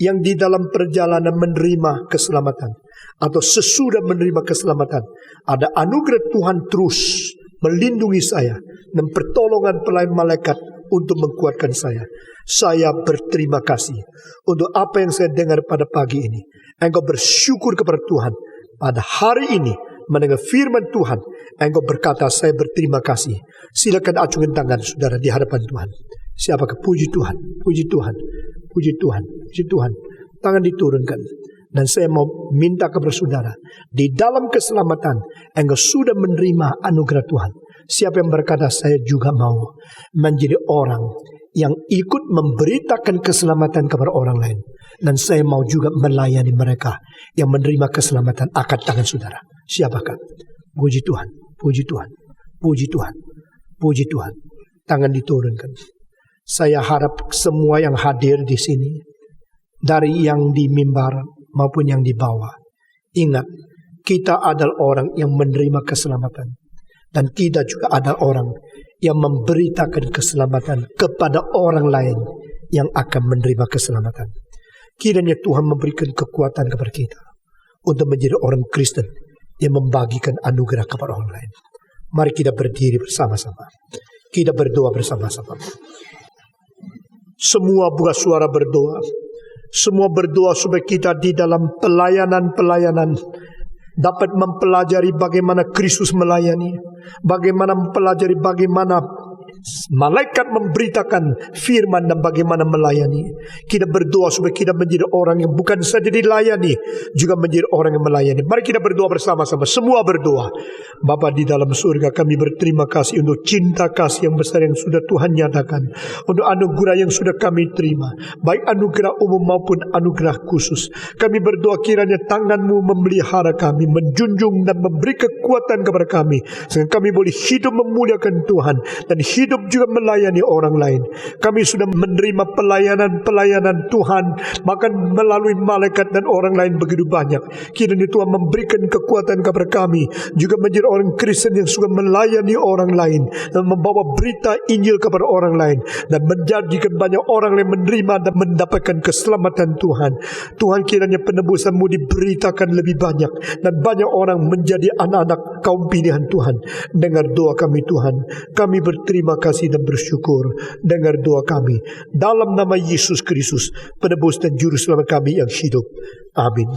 yang di dalam perjalanan menerima keselamatan. Atau sesudah menerima keselamatan, ada anugerah Tuhan terus melindungi saya dan pertolongan pelayan malaikat untuk menguatkan saya. Saya berterima kasih untuk apa yang saya dengar pada pagi ini. Engkau bersyukur kepada Tuhan pada hari ini mendengar firman Tuhan. Engkau berkata, saya berterima kasih. Silakan acungkan tangan saudara di hadapan Tuhan. Siapakah? Puji Tuhan, puji Tuhan, puji Tuhan, puji Tuhan. Tangan diturunkan. Dan saya mau minta kepada saudara, di dalam keselamatan, engkau sudah menerima anugerah Tuhan. Siapa yang berkata, saya juga mau menjadi orang yang ikut memberitakan keselamatan kepada orang lain. Dan saya mau juga melayani mereka yang menerima keselamatan. Angkat tangan saudara. Siapakah? Puji Tuhan, puji Tuhan, puji Tuhan, puji Tuhan. Tangan diturunkan. Saya harap semua yang hadir di sini, dari yang di mimbar maupun yang di bawah, ingat, kita adalah orang yang menerima keselamatan. Dan kita juga adalah orang yang memberitakan keselamatan kepada orang lain yang akan menerima keselamatan. Kiranya Tuhan memberikan kekuatan kepada kita untuk menjadi orang Kristen yang membagikan anugerah kepada orang lain. Mari kita berdiri bersama-sama. Kita berdoa bersama-sama. Semua buka suara berdoa. Semua berdoa supaya kita di dalam pelayanan-pelayanan dapat mempelajari bagaimana Kristus melayani, bagaimana mempelajari bagaimana Malaikat memberitakan firman dan bagaimana melayani. Kita berdoa supaya kita menjadi orang yang bukan saja dilayani, juga menjadi orang yang melayani. Mari kita berdoa bersama-sama. Semua berdoa. Bapa di dalam surga, kami berterima kasih untuk cinta kasih yang besar yang sudah Tuhan nyatakan, untuk anugerah yang sudah kami terima, baik anugerah umum maupun anugerah khusus. Kami berdoa kiranya tangan-Mu memelihara kami, menjunjung dan memberi kekuatan kepada kami, sehingga kami boleh hidup memuliakan Tuhan dan hidup juga melayani orang lain. Kami sudah menerima pelayanan Tuhan, bahkan melalui malaikat dan orang lain begitu banyak. Kiranya Tuhan memberikan kekuatan kepada kami, juga menjadi orang Kristen yang suka melayani orang lain dan membawa berita Injil kepada orang lain, dan menjadikan banyak orang yang menerima dan mendapatkan keselamatan Tuhan. Tuhan, kiranya penebusan-Mu diberitakan lebih banyak, dan banyak orang menjadi anak-anak kaum pilihan Tuhan. Dengar doa kami Tuhan. Kami berterima kasih dan bersyukur. Dengar doa kami dalam nama Yesus Kristus, penebus dan juru selamat kami yang hidup. Amin.